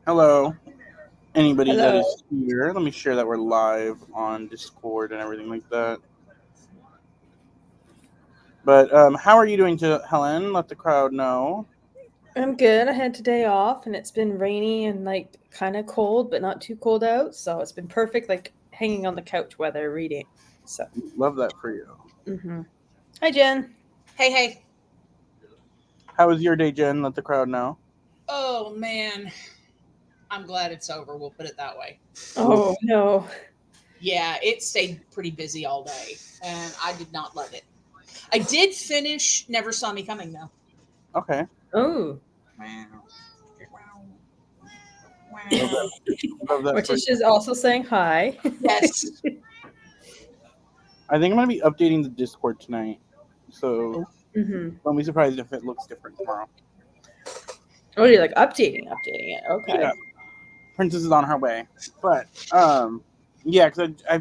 Hello, anybody that Hello. is here. Let me share that we're live on Discord and everything like that. But how are you doing, to Helen? Let the crowd know. I'm good. I had today off and it's been rainy and like kind of cold, but not too cold out. So it's been perfect, like hanging on the couch weather reading. So, Love that for you. hmm Hi, Jen. Hey, hey. How was your day, Jen? Let the crowd know. Oh, man. I'm glad it's over. We'll put it that way. Oof. Oh, no. Yeah, it stayed pretty busy all day, and I did not love it. I did finish Never Saw Me Coming, though. Okay, Oh, Wow. love Wow. that. Love that for you. Morticia's also saying hi. Yes. I think I'm gonna be updating the Discord tonight, so hmm don't be surprised if it looks different tomorrow. Oh, you're like updating it. Yeah, Okay. Princess is on her way, but yeah, because I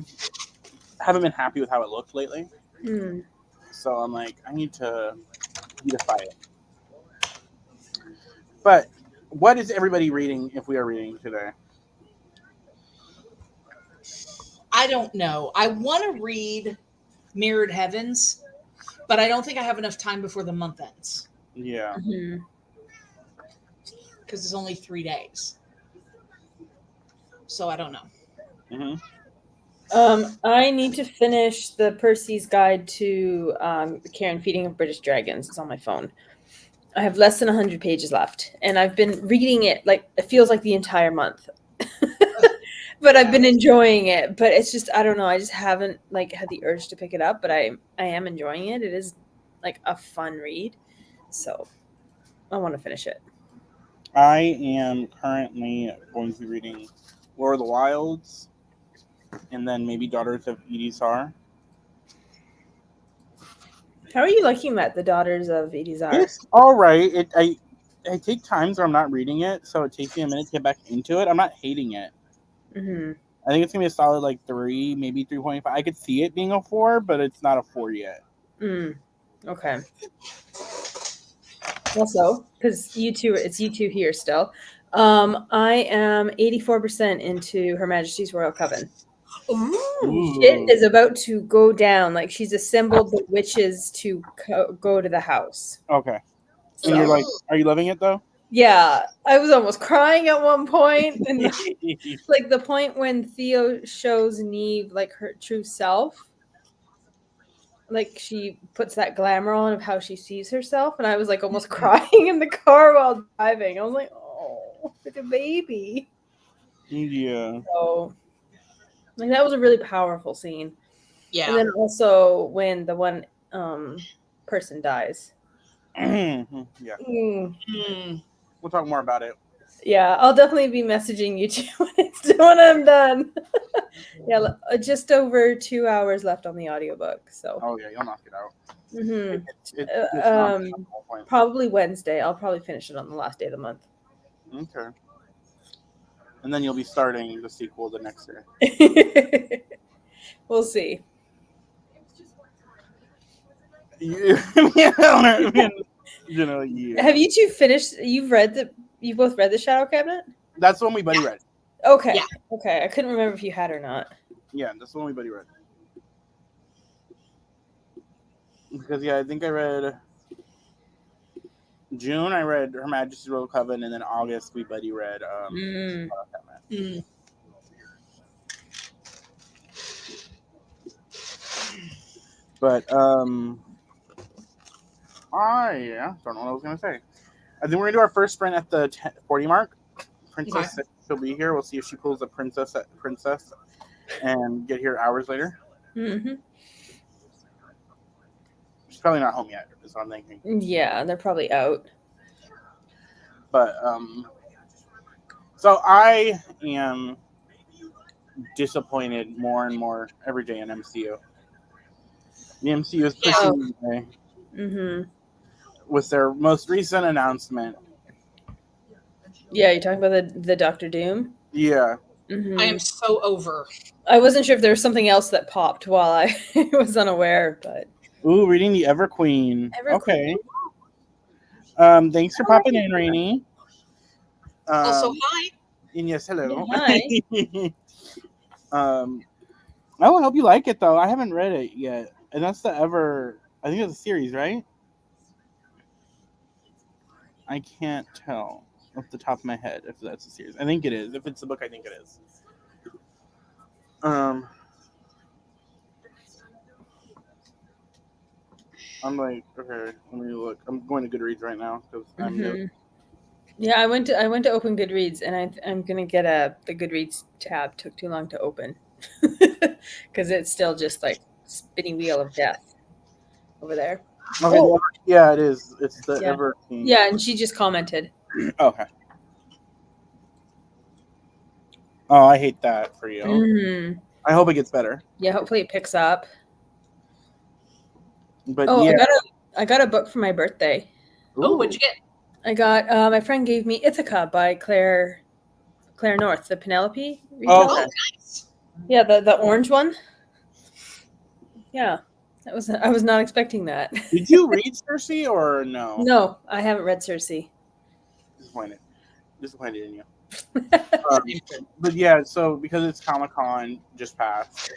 haven't been happy with how it looked lately. Hmm. So I'm like, I need to beautify it. But what is everybody reading if we are reading today? I don't know. I want to read Mirrored Heavens, but I don't think I have enough time before the month ends Yeah. hmm because it's only 3 days. So I don't know. Hmm. I need to finish the Percy's Guide to Care and Feeding of British Dragons. It's on my phone. I have less than 100 pages left, and I've been reading it like it feels like the entire month. But I've Yeah. been enjoying it, but it's just I don't know, I just haven't like had the urge to pick it up, but I am enjoying it. It is like a fun read. So, I want to finish it. I am currently going to be reading War of the Wilds and then maybe Daughters of Edisar. How are you liking that, The Daughters of Edizar? It's all right. I take times where I'm not reading it, so it takes me a minute to get back into it. I'm not hating it. Mhm. I think it's gonna be a solid like 3, maybe 3.5. I could see it being a 4, but it's not a 4 yet. Mm. Okay. Also, because it's you two here still. I am 84% into Her Majesty's Royal Coven. Ooh. Shit Ooh. is about to go down. Like she's assembled the witches to go to the house. Okay. And you're So like, Ooh. are you loving it though? yeah, I was almost crying at one point, and like the point when Theo shows Neve like her true self, like she puts that glamour on of how she sees herself, and I was like almost crying in the car while driving. I was like, oh, like a baby. Yeah. So like that was a really powerful scene. And Yeah. then also when the one person dies. Yeah. Mm. Mm. We'll talk more about it. Yeah, I'll definitely be messaging you too when I'm done. Yeah, just over 2 hours left on the audiobook. So, Oh yeah, you'll knock it out. hmm It's not the whole point. probably Wednesday. I'll probably finish it on the last day of the month. Okay. And then you'll be starting the sequel the next day. We'll see. I mean, generally, yeah. Have you two finished? You both read the Shadow Cabinet? That's the one we buddy read. Okay, Yeah. okay. I couldn't remember if you had or not. Yeah, that's the one we buddy read. Because yeah, I think I read June. I read Her Majesty's Royal Coven, and then August we buddy read Mm. Shadow Cabinet. Mm. But I don't know what I was gonna say. I think we're gonna do our first sprint at the 40 mark. Okay. Princess said she'll be here. We'll see if she pulls a princess and get here hours later. Hmm. She's probably not home yet, is what I'm thinking. Yeah, they're probably out. But so I am disappointed more and more every day in MCU. The MCU is Yeah. Oh. pushing me away Hmm. with their most recent announcement. Yeah, you're talking about the Doctor Doom. Yeah, I Hmm. am so over. I wasn't sure if there was something else that popped while I was unaware, but ooh, reading the Everqueen. Everqueen. Okay. Thanks for I like popping in, it. Rainy. Also, Um, hi. And yes, hello. Yeah, I will hope you like it though. I haven't read it yet, and that's the Ever. I think it's a series, right? I can't tell off the top of my head if that's a series. I think it is. If it's a book, I think it is. I'm like, okay, let me look. I'm going to Goodreads right now because I'm new. Yeah, I went to open Goodreads, and I'm gonna get the Goodreads tab. Took too long to open because it's still just like spinning wheel of death over there. Okay, Oh, yeah, it is. It's the yeah, Ever King. yeah, and she just commented. Okay. Oh, I hate that for you. Mm-hmm. I hope it gets better. Yeah, hopefully it picks up. But Oh, yeah. I got a book for my birthday. Oh, what'd you get? I got my friend gave me Ithaca by Claire North, the Penelope Oh, retailer. okay. Nice. Yeah, the orange one. Yeah, I was not expecting that. Did you read Cersei or no? No, I haven't read Cersei. Disappointed in you. But yeah, so because it's Comic-Con just passed,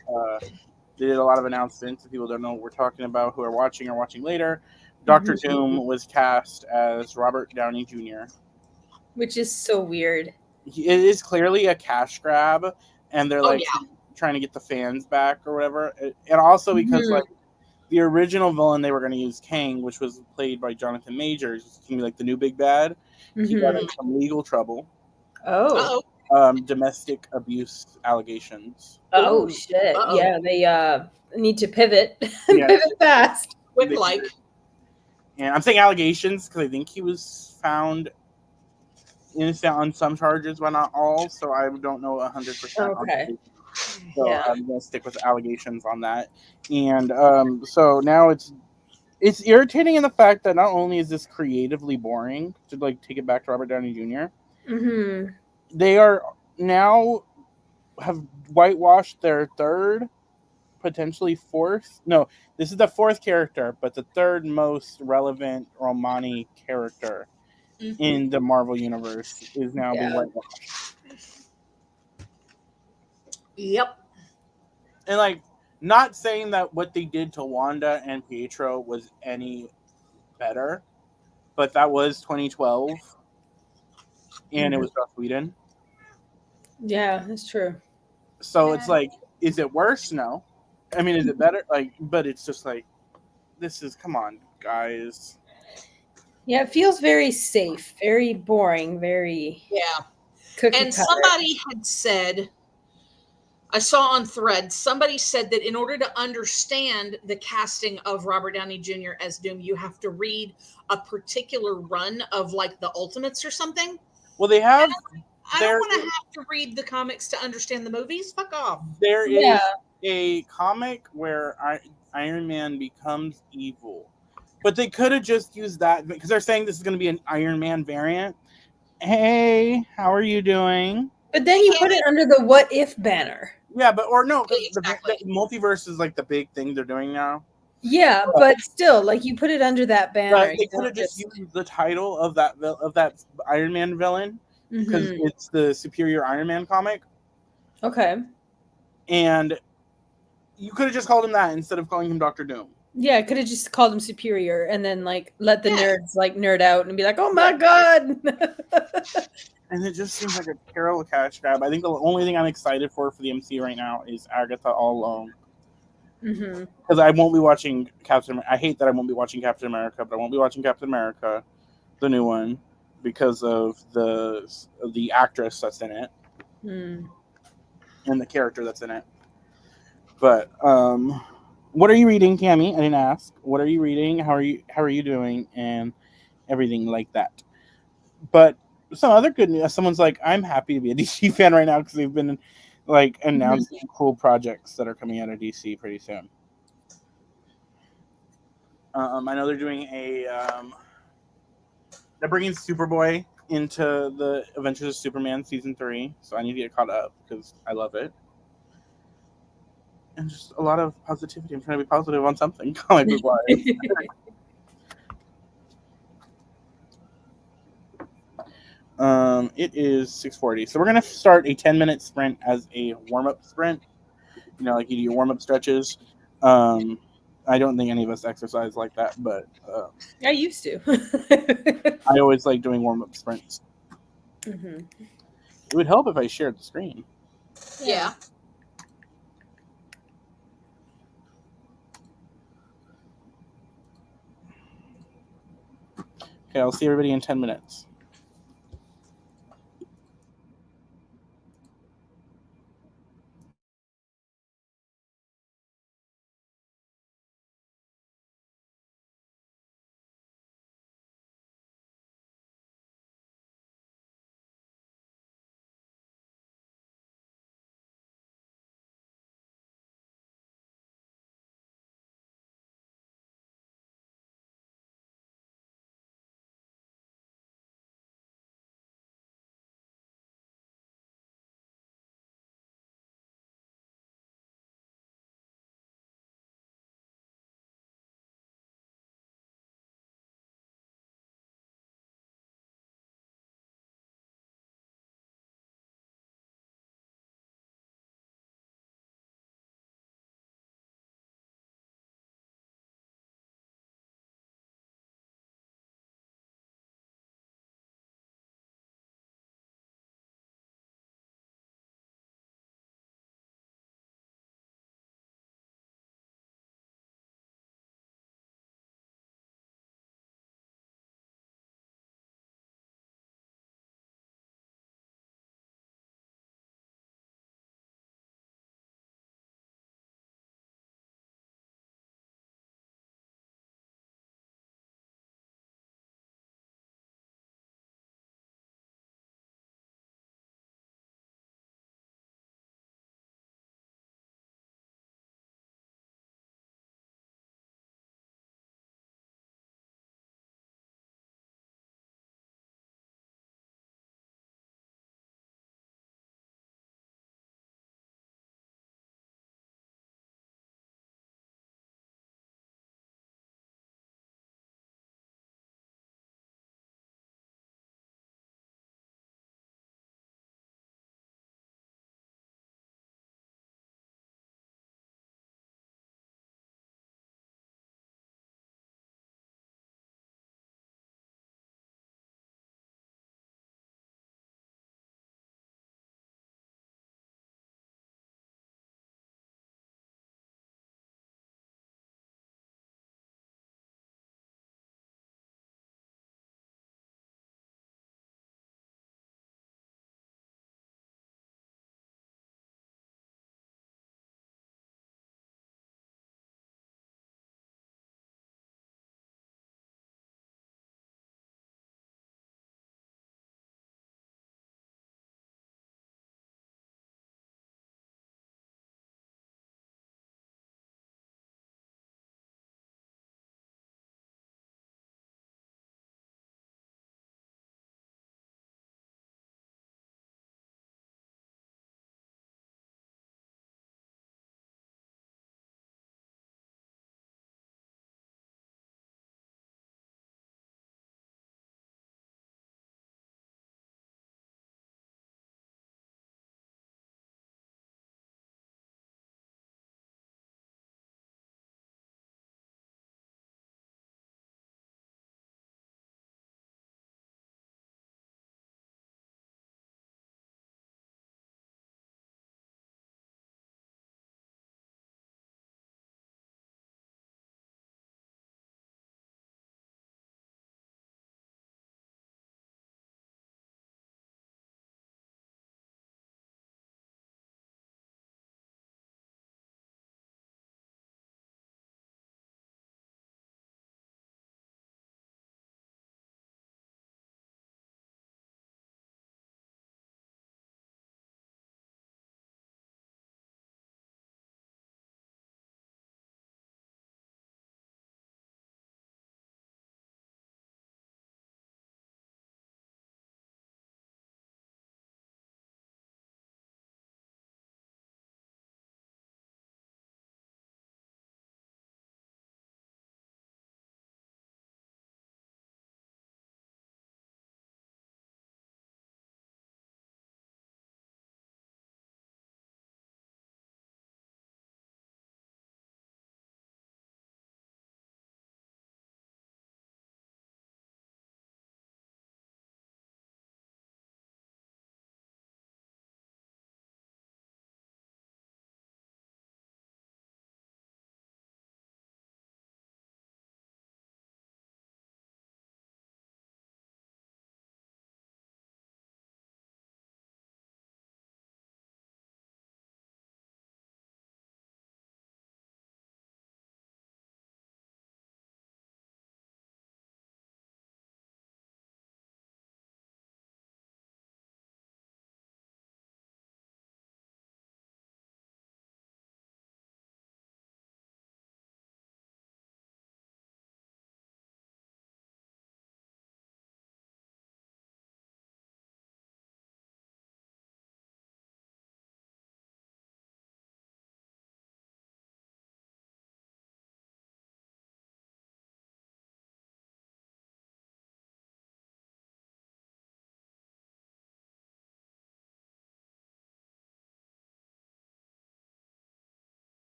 they did a lot of announcements. If people don't know what we're talking about, who are watching or watching later, Doctor Doom was cast as Robert Downey Jr. Which is so weird. It is clearly a cash grab, and they're like yeah. trying to get the fans back or whatever. And also because like the original villain they were going to use, Kang, which was played by Jonathan Majors, is going to be like the new big bad. He got in some legal trouble. Oh. Domestic abuse allegations. Oh shit. Uh-oh. Yeah, they need to pivot. Pivot fast. Quick like. And I'm saying allegations because I think he was found innocent on some charges, but not all. So I don't know 100%. Okay. So Yeah. I'm gonna stick with allegations on that. And so now it's irritating in the fact that not only is this creatively boring to like take it back to Robert Downey Jr. They are now have whitewashed their third, potentially fourth. No, this is the fourth character, but the third most relevant Romani character in the Marvel universe is now being whitewashed. Yep. And like, not saying that what they did to Wanda and Pietro was any better, but that was 2012, and it was Joss Whedon. Yeah, that's true. So it's like, is it worse? No. I mean, is it better? Like, but it's just like, this is, come on, guys. Yeah, it feels very safe, very boring, very cookie And cutter. somebody had said, I saw on Thread, somebody said that in order to understand the casting of Robert Downey Jr. as Doom, you have to read a particular run of like the Ultimates or something. Well, they have. I don't want to have to read the comics to understand the movies. Fuck off. There is a comic where Iron Man becomes evil, but they could have just used that because they're saying this is going to be an Iron Man variant. Hey, how are you doing? But then you put it under the what if banner. Yeah, but or no, Exactly. the multiverse is like the big thing they're doing now. Yeah, but still, like you put it under that banner. They could have just used the title of that Iron Man villain because it's the Superior Iron Man comic. Okay. And you could have just called him that instead of calling him Dr. Doom. Yeah, I could have just called him Superior and then like let the nerds like nerd out and be like, "Oh my god!" And it just seems like a terrible cash grab. I think the only thing I'm excited for the MCU right now is Agatha all alone. Because I won't be watching Captain America. I hate that I won't be watching Captain America, but I won't be watching Captain America, the new one, because of the actress that's in it and the character that's in it. But what are you reading, Tammy? I didn't ask. What are you reading? How are you doing? And everything like that. But some other good news. Someone's like, I'm happy to be a DC fan right now because they've been like announcing cool projects that are coming out of DC pretty soon. I know they're doing they're bringing Superboy into the Adventures of Superman season 3, so I need to get caught up because I love it. And just a lot of positivity. I'm trying to be positive on something comic book wise. It is 6:40. So we're gonna start a 10-minute sprint as a warm-up sprint. You know, like you do your warm-up stretches. I don't think any of us exercise like that, but I used to. I always like doing warm-up sprints. Mm-hmm. It would help if I shared the screen. Yeah. Okay, I'll see everybody in 10 minutes.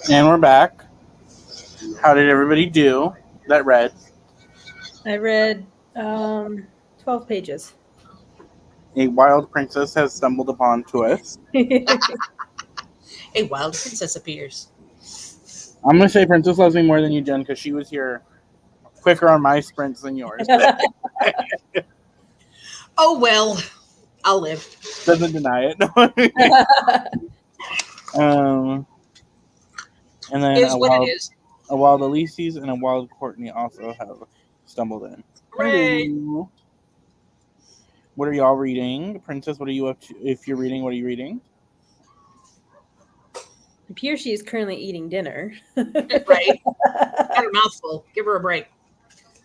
And we're back. How did everybody do that read? I read 12 pages. A wild princess has stumbled upon twist. A wild princess appears. I'm going to say Princess loves me more than you, Jen, because she was here quicker on my sprints than yours. Oh, well, I'll live. Doesn't deny it. And then Is what it is. A wild Elises and a wild Courtney also have stumbled in. Hooray. Hello. What are y'all reading? Princess, what are you up to? If you're reading, what are you reading? It appears she is currently eating dinner. Right? Got her mouthful. Give her a break.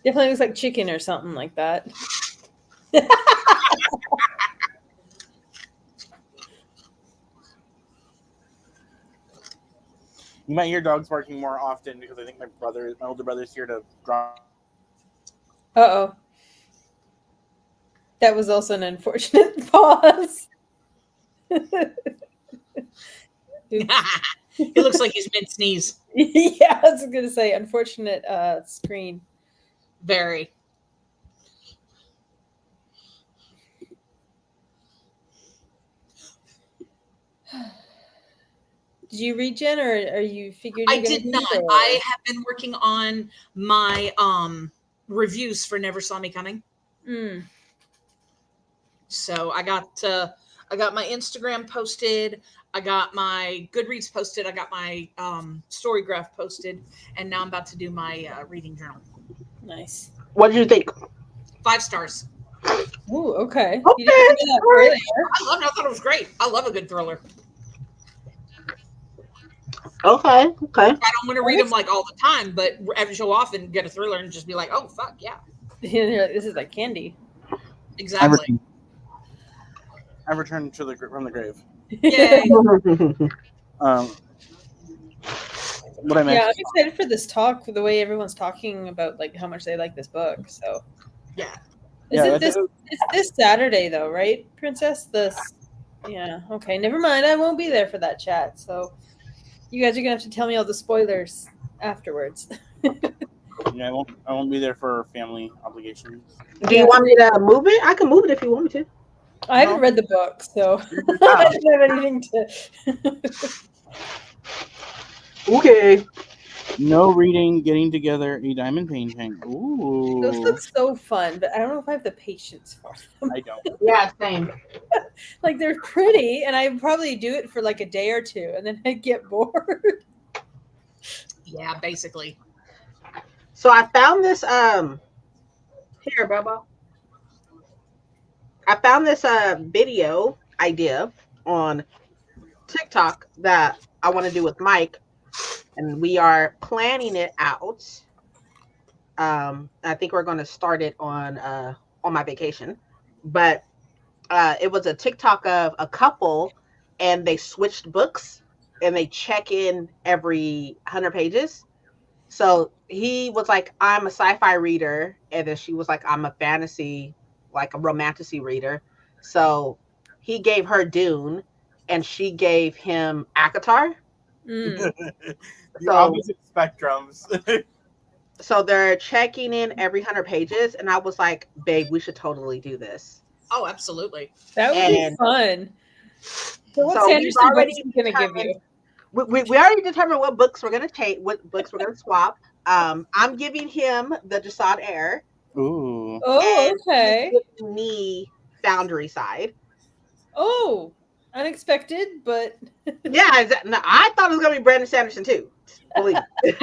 Definitely looks like chicken or something like that. You might hear dogs barking more often because I think my older brother's here to drop. Uh-oh. That was also an unfortunate pause. It looks like he's mid-sneeze. Yeah, I was going to say, unfortunate screen. Very. Did you read, Jen, or are you figured? I did not. I have been working on my reviews for Never Saw Me Coming. Mm. So I got my Instagram posted. I got my Goodreads posted. I got my Storygraph posted, and now I'm about to do my reading journal. Nice. What did you think? 5 stars. Ooh, okay. Okay. You didn't do that earlier. I thought it was great. I love a good thriller. Okay. I don't want to read them like all the time, but every so often get a thriller and just be like, oh fuck yeah. This is like candy. Exactly. I returned from the grave. Yay. What I meant. Yeah, I'm excited for this talk, for the way everyone's talking about like how much they like this book. So Yeah. It's this Saturday though, right, Princess? Yeah, okay. Never mind. I won't be there for that chat. So you guys are gonna have to tell me all the spoilers afterwards. Yeah, I won't be there for family obligations. Do you want me to move it? I can move it if you want me to. I haven't read the book, so I don't have anything to. Okay. No reading, getting together, a diamond painting. Ooh. Those look so fun, but I don't know if I have the patience for them. I don't. Yeah, same. Like they're pretty, and I'd probably do it for like a day or two, and then I'd get bored. Yeah, basically. So I found this here, Bubba. I found this video idea on TikTok that I want to do with Mike, and we are planning it out. I think we're going to start it on my vacation, but it was a TikTok of a couple, and they switched books, and they check in every 100 pages. So he was like, I'm a sci-fi reader, and then she was like, I'm a fantasy, like a romantasy reader. So he gave her Dune, and she gave him ACOTAR. The So- opposite spectrums. So they're checking in every 100 pages, and I was like, babe, we should totally do this. Oh, absolutely. That would be fun. So what So we've Sanderson books already are you gonna give you? We already determined what books we're going to take, what books we're going to swap. I'm giving him the Desaad Air. Ooh. Oh, and okay. he's giving me Foundry Side. Oh, unexpected, but Yeah, no, I thought it was going to be Brandon Sanderson too. Believe me.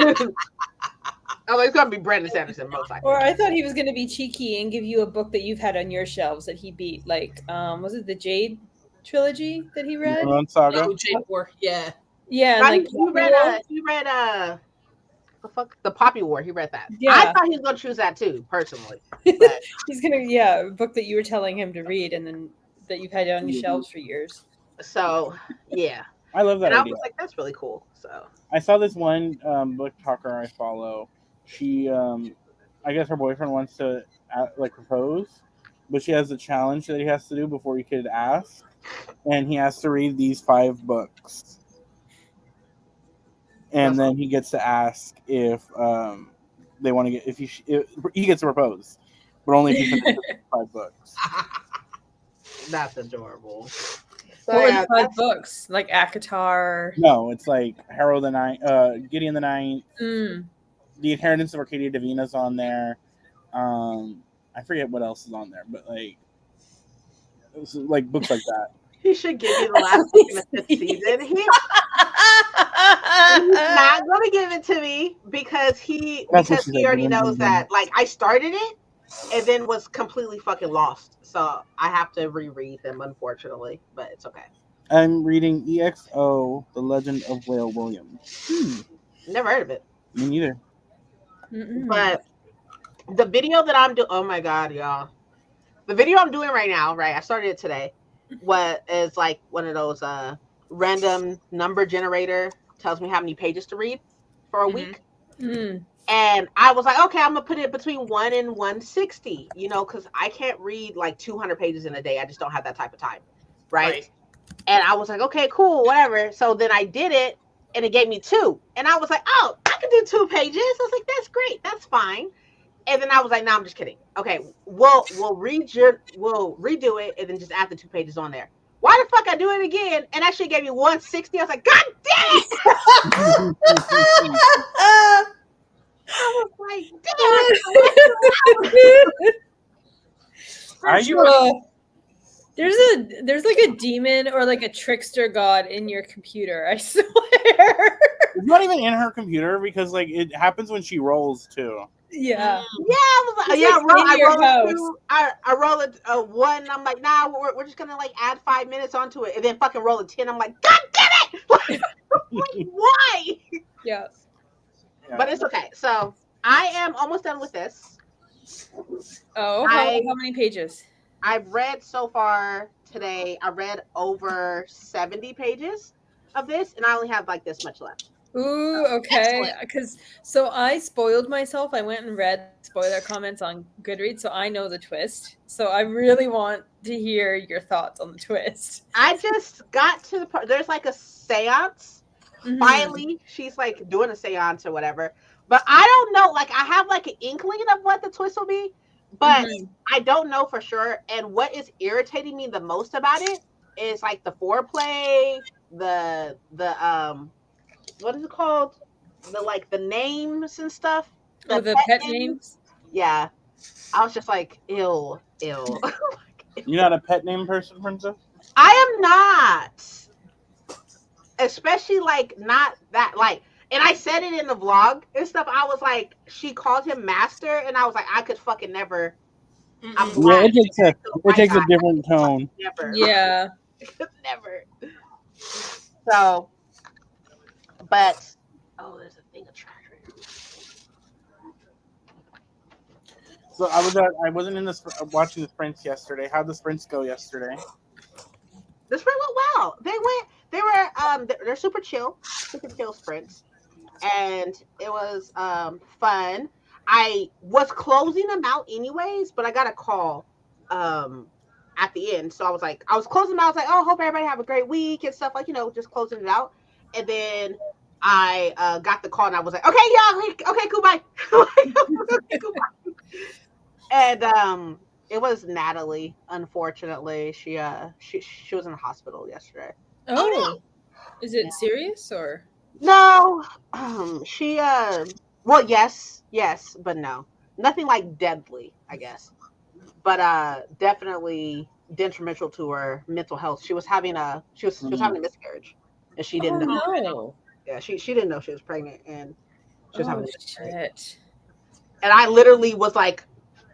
Oh, it's going to be Brandon Sanderson most likely. or I thought he was gonna be cheeky and give you a book that you've had on your shelves that he beat. Like, was it the Jade trilogy that he read? Vinland Saga. Oh, Jade War. Yeah. Yeah, and Right, like he read the Poppy War. He read that. Yeah. I thought he was going to choose that too, personally. But he's gonna a book that you were telling him to read, and then that you've had on your shelves for years. so yeah, I love that and I idea. was like, that's really cool. So I saw this one book talker I follow. She, I guess her boyfriend wants to like propose, but she has a challenge that he has to do before he could ask, and he has to read these 5 books. and then he gets to ask if they want to get if he gets to propose, but only if he finishes 5 books. That's adorable. So what were the 5 books? Like ACOTAR? No, it's like Harold the Ninth, Gideon the Ninth, The Inheritance of Arcadia Divina's on there. I forget what else is on there, but like books like that. He should give you the last book in the 5th season. He's not going to give it to me because he already knows that. Like, I started it and then was completely fucking lost. So I have to reread them, unfortunately, but it's okay. I'm reading EXO: The Legend of Whale Williams. Never heard of it. Me neither. But the video that I'm doing, oh my god, y'all! The video I'm doing right now, right? I started it today. What is like one of those random number generator tells me how many pages to read for a week. And I was like, okay, I'm gonna put it between 1 and 160, because I can't read like 200 pages in a day. I just don't have that type of time, right? And I was like, okay, cool, whatever. So then I did it, and it gave me 2, and I was like, oh, I can do 2 pages. I was like, that's great, that's fine. And then I was like, no, I'm just kidding. Okay, we'll redo it, and then just add the 2 pages on there. Why the fuck I do it again? And actually gave me 160. I was like, God damn it! I was like, damn. There's like a demon or like a trickster god in your computer, I swear. It's not even in her computer because like it happens when she rolls too. Yeah. I was like, I roll a 1. I'm like, nah, we're just gonna like add 5 minutes onto it, and then fucking roll a 10. I'm like, God damn it! Like, why? Yeah. But it's okay. So I am almost done with this. Oh, how many pages? I've read so far today. I read over 70 pages of this, and I only have like this much left. Ooh, okay. Because I spoiled myself. I went and read spoiler comments on Goodreads, so I know the twist. So I really want to hear your thoughts on the twist. I just got to the part. There's like a seance. Finally, she's like doing a seance or whatever. But I don't know. Like, I have like an inkling of what the twist will be, but I don't know for sure. And what is irritating me the most about it is like the foreplay, the what is it called? The names and stuff. The pet names? Yeah. I was just like, ew. You're not a pet name person, Princess? I am not. Especially like not that like, and I said it in the vlog and stuff. I was like, she called him master, and I was like, I could fucking never. It takes a different tone. Never. Yeah. Never. So, but there's a thing of trash right now. So I wasn't in this watching the sprints yesterday. How'd the sprints go yesterday? The sprint went well. They're super chill sprints, and it was fun. I was closing them out anyways, but I got a call at the end, so I was closing them out. I was like, oh, hope everybody have a great week and stuff, like, just closing it out. And then I got the call, and I was like, okay, y'all, okay, cool, bye. Okay, cool, bye. And it was Natalie. Unfortunately, she was in the hospital yesterday. Oh no. Is it serious or no? She well, yes, but no, nothing like deadly, I guess. But definitely detrimental to her mental health. She was having a having a miscarriage, and she didn't know. No. Yeah, she didn't know she was pregnant, and she was having a miscarriage. Shit. And I literally was like,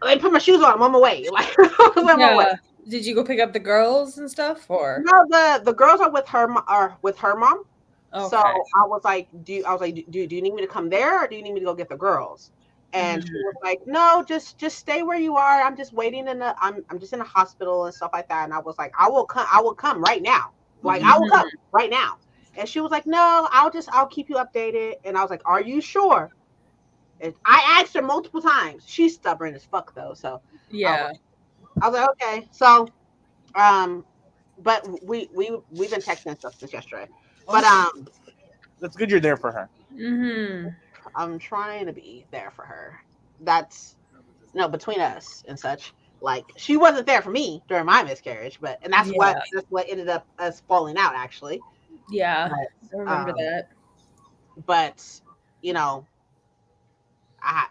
"Let me put my shoes on. I'm on my way." Like, on my way. Did you go pick up the girls and stuff, or no? The girls are with her mom. Okay. So I was like, do you need me to come there, or do you need me to go get the girls? And she was like, no, just stay where you are. I'm just waiting I'm just in a hospital and stuff like that. And I was like, I will come right now. Like, I will come right now. And she was like, no, I'll keep you updated. And I was like, are you sure? And I asked her multiple times. She's stubborn as fuck though. So yeah. I was like, okay. So, but we've been texting and stuff since yesterday. But that's good you're there for her. Mm-hmm. I'm trying to be there for her. That's between us and such. Like she wasn't there for me during my miscarriage, and that's Yeah. what ended up us falling out actually. Yeah. But, I remember that. But you know,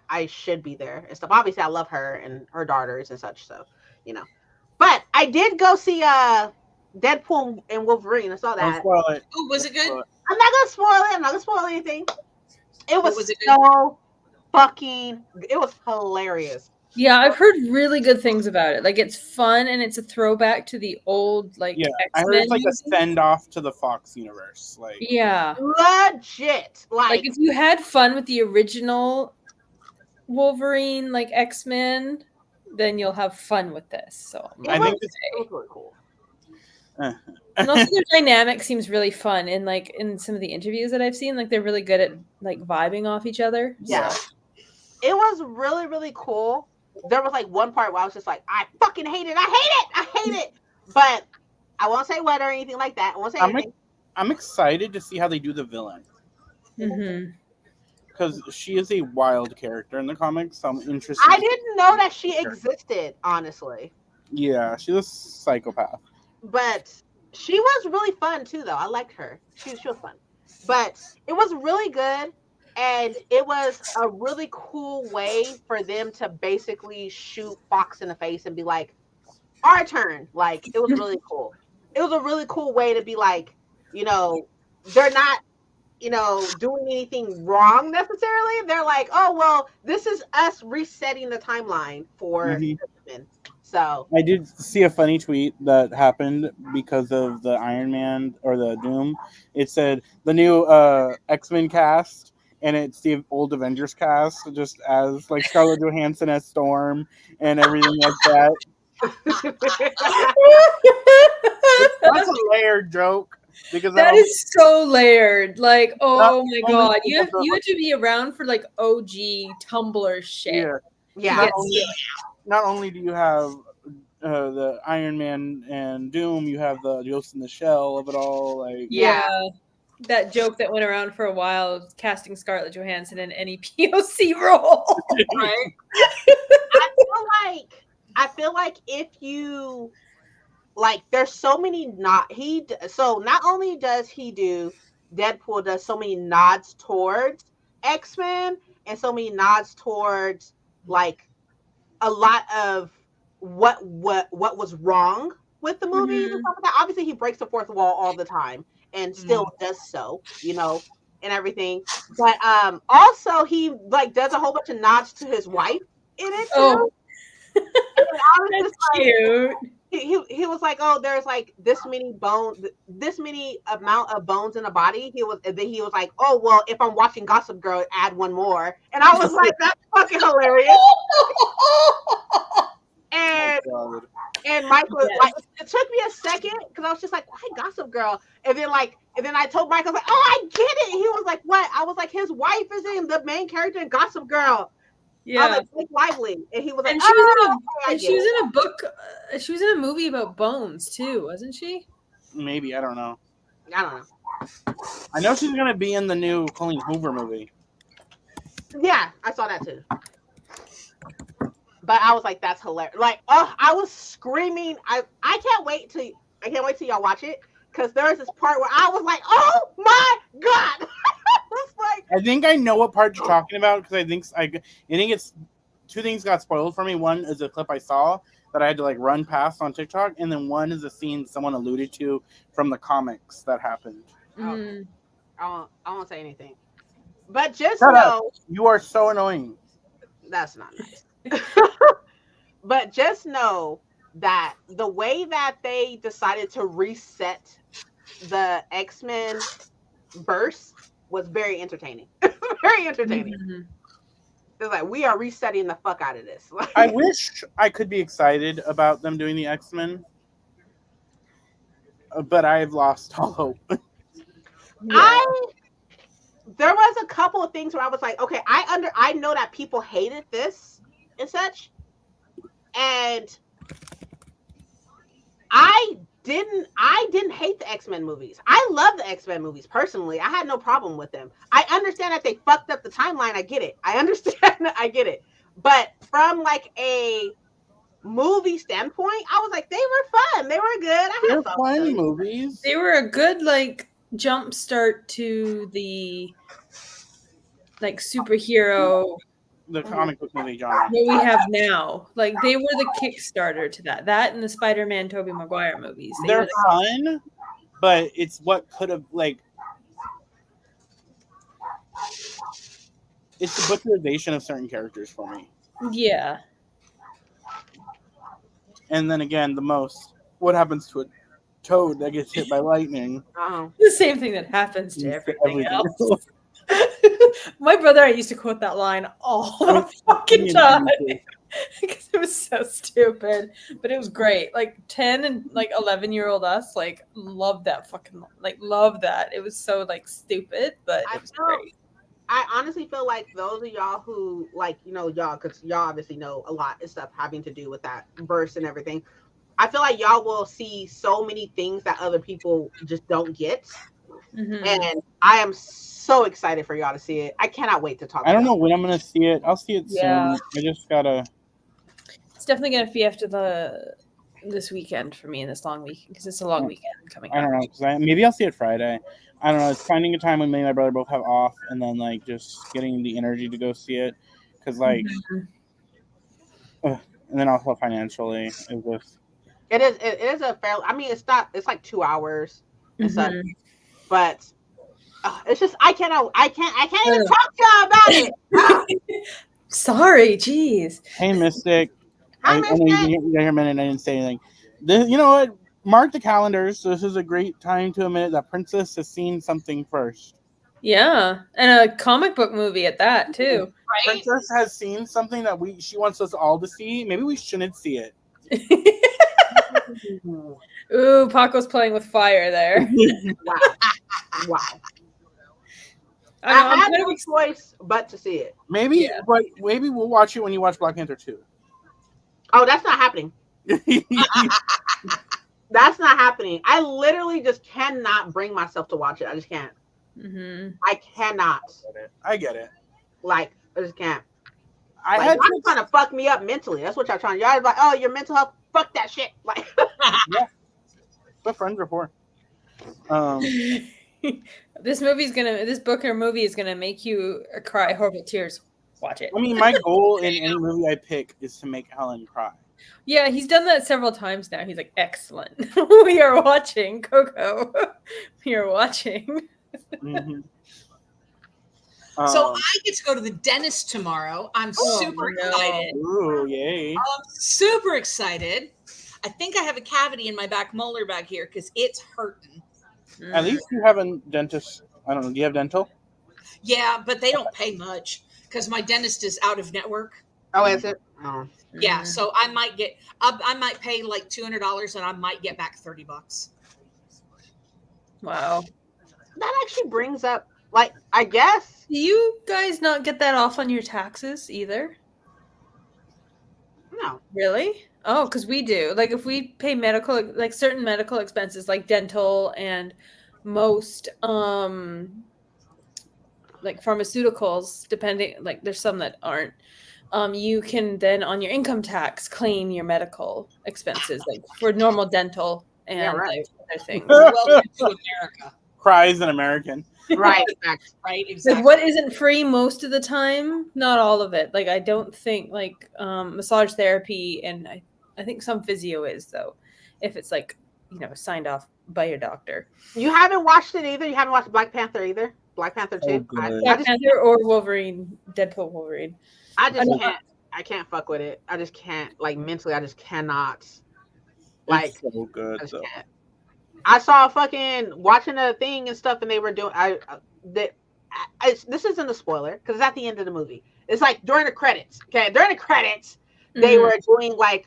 I should be there and stuff. Obviously, I love her and her daughters and such. So you know, but I did go see Deadpool and Wolverine. I saw Don't that. spoil it. Oh, was it good? I'm not gonna spoil it. I'm not gonna spoil anything. It was, Was it good? so fucking. It was hilarious. Yeah, I've heard really good things about it. Like it's fun and it's a throwback to the old like Yeah, I heard X-Men it's like movies. a send off to the Fox universe. Like, Yeah. Legit, Like if you had fun with the original Wolverine, like X-Men, then you'll have fun with this. So I think it was really cool. and also their dynamic seems really fun and like in some of the interviews that I've seen, like they're really good at like vibing off each other. Yeah. So. It was really, really cool. There was like one part where I was just like, I fucking hate it. I hate it. But I won't say what or anything like that. I won't say anything. I'm excited to see how they do the villain. Mm-hmm. Because she is a wild character in the comics. So I'm interested. I didn't know that she existed, honestly. Yeah, she's a psychopath. But she was really fun too, though. I liked her. She was fun. But it was really good. And it was a really cool way for them to basically shoot Fox in the face and be like, our turn. Like, it was really cool. It was a really cool way to be like, they're not, doing anything wrong necessarily. They're like, oh, well, this is us resetting the timeline for X-Men. So I did see a funny tweet that happened because of the Iron Man or the Doom. It said the new X-Men cast, and it's the old Avengers cast, just as like Scarlett Johansson as Storm and everything like that. That's a layered joke because that is so layered. Like, oh my god, you have to be around for like OG Tumblr shit. Yeah. Not only do you have the Iron Man and Doom, you have the Ghost in the Shell of it all. Like, yeah. That joke that went around for a while, casting Scarlett Johansson in any POC role. Right. I feel like if you there's so many not only does he do Deadpool does so many nods towards X-Men and so many nods towards like a lot of what was wrong with the movies and stuff like that. Obviously he breaks the fourth wall all the time and still does so, and everything. But also he does a whole bunch of nods to his wife in it too. Oh. That's cute. He was like, oh, there's like this many amount of bones in a body. Then he was like, oh, well, if I'm watching Gossip Girl, add one more. And I was like, that's fucking hilarious. And Mike was like, it took me a second because I was just like, why Gossip Girl? And then I told Mike, I was like, oh, I get it. He was like, what? I was like, his wife is in the main character in Gossip Girl. Yeah, I was like, Blake Lively, and he was like, and she was in a book. She was in a movie about bones too, wasn't she? Maybe, I don't know. I know she's gonna be in the new Colleen Hoover movie. Yeah, I saw that too. But I was like, that's hilarious. Like, oh, I was screaming. I can't wait till y'all watch it because there was this part where I was like, oh my god. I think I know what part you're talking about because I think it's two things got spoiled for me. One is a clip I saw that I had to run past on TikTok, and then one is a scene someone alluded to from the comics that happened. I won't say anything, but just know you are so annoying. That's not nice. But just know that the way that they decided to reset the X-Men verse was very entertaining. Very entertaining. It's like, we are resetting the fuck out of this. I wish I could be excited about them doing the X-Men, but I've lost all hope. There was a couple of things where I was like, okay, I know that people hated this and such, and I didn't hate the X-Men movies. I love the X-Men movies personally. I had no problem with them. I understand that they fucked up the timeline. I get it. I understand. I get it. But from like a movie standpoint, I was like, they were fun. They were good. They're fun movies. They were a good like jump start to the like superhero the comic book movie genre that we have now. Like they were the Kickstarter to that. That and the Spider-Man Tobey Maguire movies. They're fun, but it's what could have like it's the butcherization of certain characters for me. Yeah. And then again, what happens to a toad that gets hit by lightning? The same thing that happens to everything else. My brother, I used to quote that line all the fucking time because it was so stupid, but it was great. Like 10 and like 11-year-old us, like loved that fucking love that. It was so like stupid, but it was great. I honestly feel like those of y'all who like, y'all, because y'all obviously know a lot of stuff having to do with that verse and everything. I feel like y'all will see so many things that other people just don't get. Mm-hmm. And I am so excited for y'all to see it. I cannot wait to talk about it. I don't know when I'm going to see it. I'll see it soon. I just got to... It's definitely going to be after this weekend for me in this long week because it's a long weekend coming up. I don't know. Because maybe I'll see it Friday. I don't know. It's finding a time when me and my brother both have off and then like just getting the energy to go see it. Because like... and then also financially. It is a fair... I mean, it's like 2 hours and such. But it's just I can't even talk to y'all about it. Sorry, jeez. Hey, Mystic. Hi, Mystic. I know you got here a minute and I didn't say anything. You know what? Mark the calendars. So this is a great time to admit that Princess has seen something first. Yeah, and a comic book movie at that too. Right? Princess has seen something that she wants us all to see. Maybe we shouldn't see it. Ooh, Paco's playing with fire there. Wow. I have no choice but to see it. Maybe we'll watch it when you watch Black Panther 2. Oh, that's not happening. That's not happening. I literally just cannot bring myself to watch it. I just can't. Mm-hmm. I cannot. I get it. Like, I just can't. Y'all trying to fuck me up mentally. That's what y'all trying. Y'all like, oh, your mental health. Fuck that shit. Like, yeah. What friends are for. This book or movie is gonna make you cry horrible tears. Watch it. I mean, my goal in any movie I pick is to make Helen cry. Yeah, he's done that several times now. He's like, excellent. We are watching Coco. We are watching. Mm-hmm. So I get to go to the dentist tomorrow. I'm super excited. Ooh, yay. I'm super excited. I think I have a cavity in my back molar back here because it's hurting. At least you have a dentist. I don't know. Do you have dental? Yeah, but they don't pay much because my dentist is out of network. Oh, is it? Oh. Yeah, so I might pay like $200 and I might get back $30. Wow. That actually brings up, like, I guess. Do you guys not get that off on your taxes either? No. Really? Oh, because we do. Like, if we pay certain medical expenses, like dental and most, like pharmaceuticals, depending, like, there's some that aren't. You can then on your income tax claim your medical expenses, like for normal dental and like other things. Welcome to America. Cries an American. Right. Right. Exactly. Like what isn't free most of the time? Not all of it. Like I don't think like massage therapy and I think some physio is though, if it's like signed off by your doctor. You haven't watched it either. You haven't watched Black Panther either. Black Panther 2. Black Panther or Wolverine, Deadpool Wolverine. I just can't. I can't fuck with it. I just can't. Like mentally, I just cannot. Like it's so good. I, can't. I saw fucking watching a thing and stuff, and they were doing. This isn't a spoiler because it's at the end of the movie. It's like during the credits. Okay, during the credits, they were doing like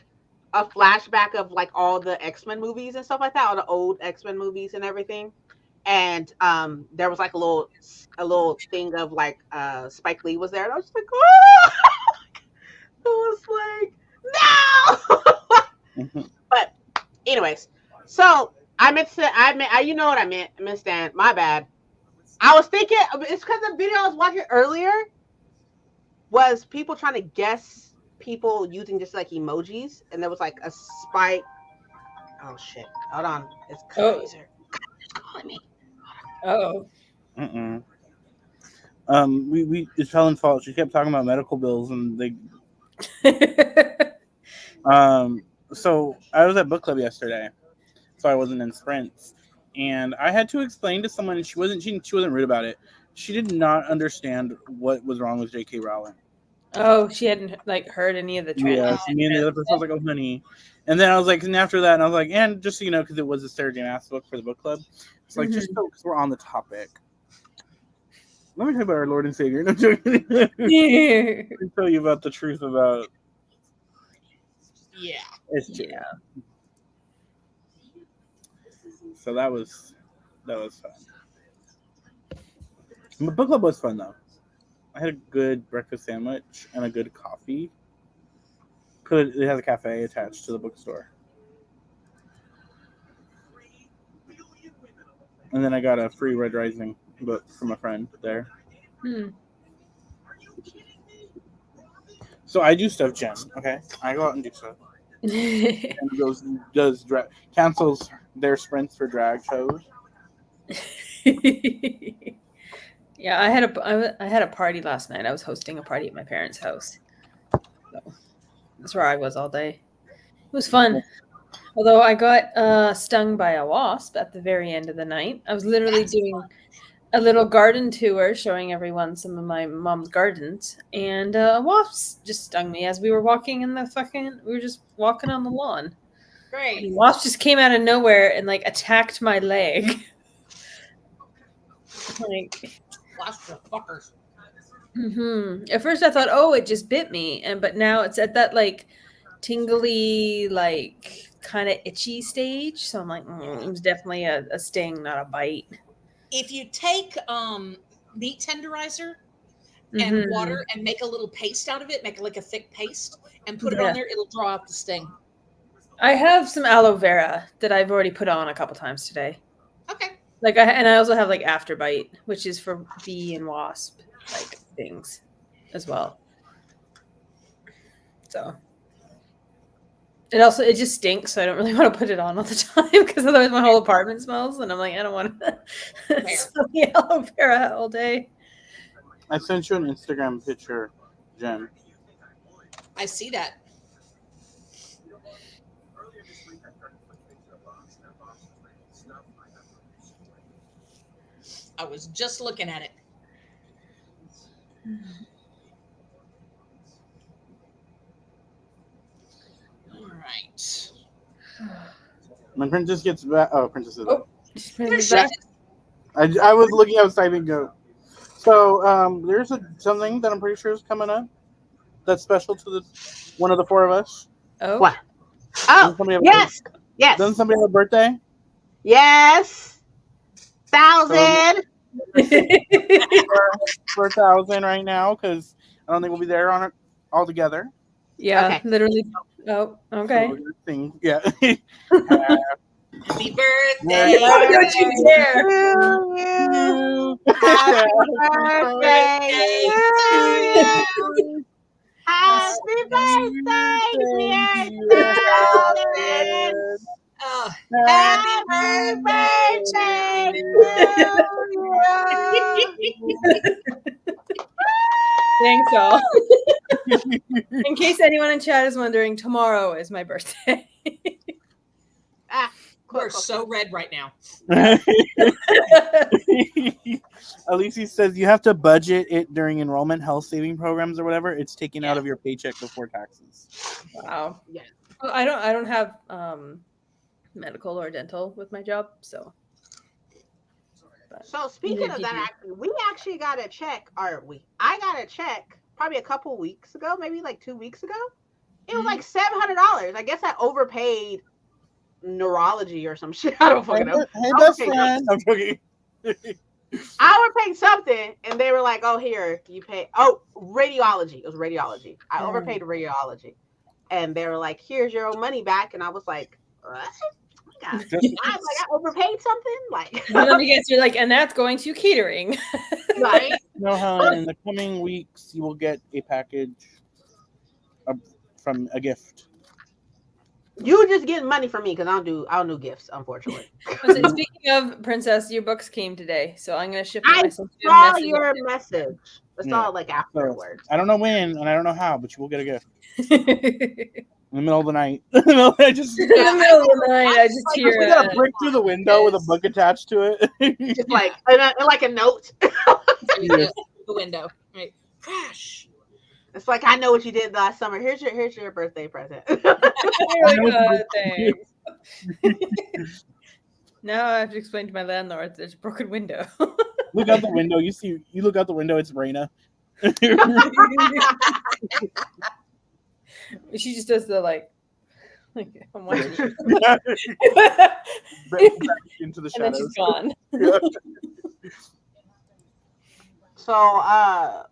a flashback of like all the X-Men movies and stuff like that, all the old X-Men movies and everything. And there was like a little thing of like Spike Lee was there, and I was just like, oh! I was like, no. But anyways, So I meant you know what I meant, Miss Dan. My bad. I was thinking it's because the video I was watching earlier was people trying to guess people using just like emojis, and there was like a spike. Oh shit! Hold on, it's Kaiser. Kaiser's calling me. Oh. It's Helen's fault. She kept talking about medical bills, and they. So I was at book club yesterday, so I wasn't in sprints, and I had to explain to someone, and she wasn't rude about it. She did not understand what was wrong with J.K. Rowling. Oh, she hadn't like heard any of the Yeah, me and the other person was like, "Oh, honey," and then I was like, and after that, and I was like, and just so you know, because it was a Sarah Jane Maas book for the book club, it's like just so because we're on the topic. Let me talk about our Lord and Savior. No joking. Let me tell you about the truth about. Yeah, it's true. Yeah. So that was fun. The book club was fun though. I had a good breakfast sandwich and a good coffee. It has a cafe attached to the bookstore. And then I got a free Red Rising book from a friend there. So I do stuff, Jen. Okay, I go out and do stuff. And cancels their sprints for drag shows. Yeah, I had a party last night. I was hosting a party at my parents' house. So that's where I was all day. It was fun. Although I got stung by a wasp at the very end of the night. I was literally doing a little garden tour showing everyone some of my mom's gardens, and wasps just stung me as we were walking we were just walking on the lawn. Great. And wasp just came out of nowhere and like attacked my leg. Like Wasps are fuckers. At first I thought, oh, it just bit me, but now it's at that like tingly, like kind of itchy stage. So I'm like, it was definitely a sting, not a bite. If you take meat tenderizer and water and make a little paste out of it, make like a thick paste and put it on there, it'll draw out the sting. I have some aloe vera that I've already put on a couple times today. Okay. And I also have like Afterbite, which is for bee and wasp like things as well. So it just stinks, so I don't really want to put it on all the time because otherwise my whole apartment smells, and I'm like, I don't want to smell the aloe vera all day. I sent you an Instagram picture, Jen. I see that. I was just looking at it. All right. When Princess gets back. Oh, Princess is back. Princess back. I was looking. I was typing go. So there's something that I'm pretty sure is coming up. That's special to one of the four of us. Oh. What? Oh. Yes. Yes. Doesn't somebody have a birthday? Yes. 1,000. For 1,000 right now, because I don't think we'll be there on it all together. Yeah, okay. Literally. Oh, okay. So yeah. Happy birthday! Don't you dare! Happy birthday to you! Happy birthday, dear Sheldon! Oh, happy birthday to you! Thanks, all. In case anyone in chat is wondering, tomorrow is my birthday. We're so red right now. Alicia says you have to budget it during enrollment health saving programs or whatever. It's taken out of your paycheck before taxes. Wow. Yeah. Well, I don't have medical or dental with my job, so. So speaking of that, we actually got a check, I got a check probably a couple weeks ago, maybe like 2 weeks ago. It was like $700. I guess I overpaid neurology or some shit. I don't fucking know. Hey, best friend. I'm joking. I overpaid something, and they were like, "Oh, here you pay." Oh, radiology. It was radiology. I overpaid radiology, and they were like, "Here's your own money back." And I was like, "What?" I overpaid something. Like, let me guess, you're like, and that's going to catering. right? No, Helen, in the coming weeks, you will get a package from a gift. You just getting money from me because I don't do gifts, unfortunately. So speaking of Princess, your books came today, so I'm gonna ship I them. saw your message. I saw it like afterwards. I don't know when and I don't know how, but you will get a gift. In the middle of the night. I just in the middle of the night, I just hear we got a brick through the window with a book attached to it. Just like like a note. The window. Right. Crash. It's like, I know what you did last summer. Here's your birthday present. Thanks. Now I have to explain to my landlord there's a broken window. Look out the window. You look out the window. It's Raina. She just does the like I'm watching. Into the shadows. And then she's gone. So,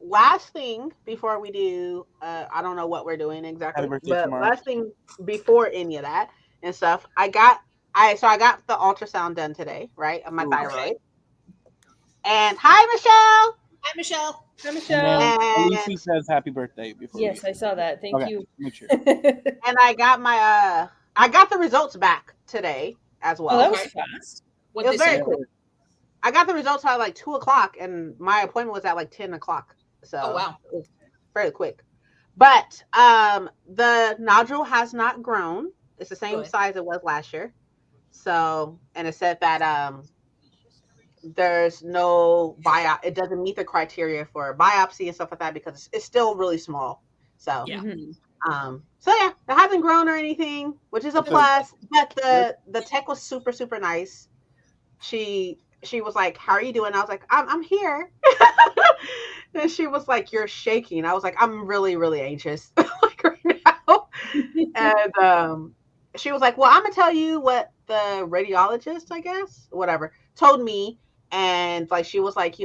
last thing before we do, I don't know what we're doing exactly, but tomorrow. Last thing before any of that and stuff, I got the ultrasound done today, right, of my thyroid. And hi, Michelle. Hi, Michelle. Hi, Michelle. And Lucy says happy birthday before. Yes, I saw that. Thank you. Make sure. And I got my I got the results back today as well. Oh, that was fast. What It was very say? quick. I got the results at like 2:00, and my appointment was at like 10:00. So Oh, wow. it was fairly quick. But the nodule has not grown. It's the same size it was last year. So, and it said that there's no it doesn't meet the criteria for biopsy and stuff like that because it's still really small. So Yeah. So yeah, it hasn't grown or anything, which is a plus. But the tech was super, super nice. She was like, "How are you doing?" I was like, I'm here." And she was like, "You're shaking." I was like, "I'm really, really anxious like right now." And she was like, "Well, I'm gonna tell you what the radiologist, I guess, whatever, told me." And like she was like,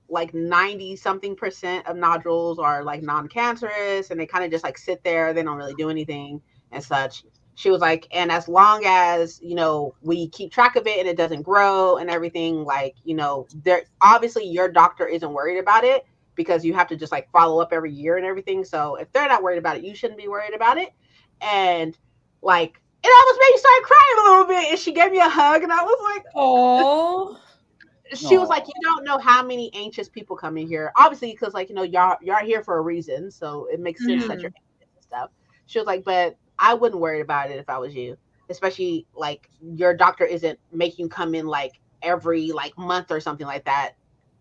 like 90-something% of nodules are like non-cancerous, and they kind of just like sit there. They don't really do anything and such. She was like, and as long as, we keep track of it and it doesn't grow and everything, like, there obviously your doctor isn't worried about it because you have to just like follow up every year and everything. So if they're not worried about it, you shouldn't be worried about it. And like, it almost made me start crying a little bit. And she gave me a hug and I was like, oh. She was like, you don't know how many anxious people come in here. Obviously, because like, y'all here for a reason. So it makes sense that you're anxious and stuff. She was like, but I wouldn't worry about it if I was you, especially like your doctor isn't making you come in like every like month or something like that.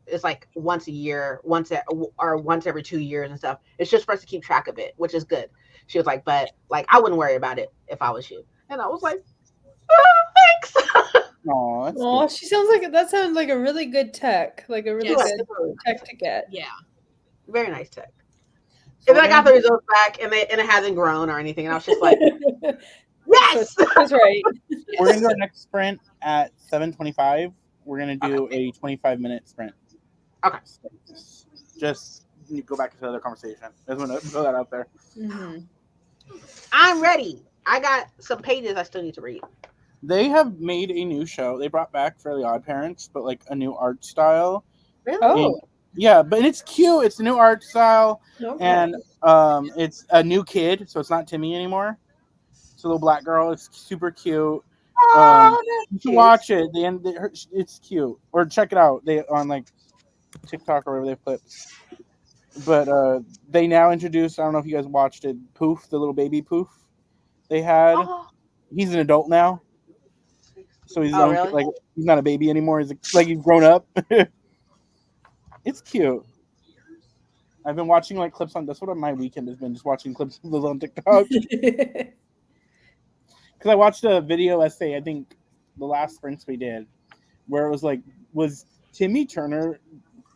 It's like once a year, once every 2 years and stuff. It's just for us to keep track of it, which is good. She was like, but like, I wouldn't worry about it if I was you. And I was like, thanks. Oh, she sounds like a really good tech, like a really good tech to get. Yeah, very nice tech. And then I got the results back, and it hasn't grown or anything. And I was just like, yes, that's right. We're gonna do our next sprint at 7:25. We're gonna do a 25-minute sprint. Okay. Just go back to the other conversation. I just want to throw that out there. Mm-hmm. I'm ready. I got some pages I still need to read. They have made a new show. They brought back Fairly Odd Parents, but like a new art style. Really? Oh. Yeah, but it's cute. It's a new art style, and it's a new kid, so it's not Timmy anymore. It's a little black girl. It's super cute. You should watch it. It's cute. Or check it out. They on like TikTok or wherever they put. But they now introduced. I don't know if you guys watched it. Poof, the little baby Poof. They had. He's an adult now, so he's really? like he's not a baby anymore. He's like he's grown up. It's cute. I've been watching like clips on. That's what my weekend has been, just watching clips of those on TikTok. Because I watched a video essay, I think the last sprints we did, where it was like, was Timmy Turner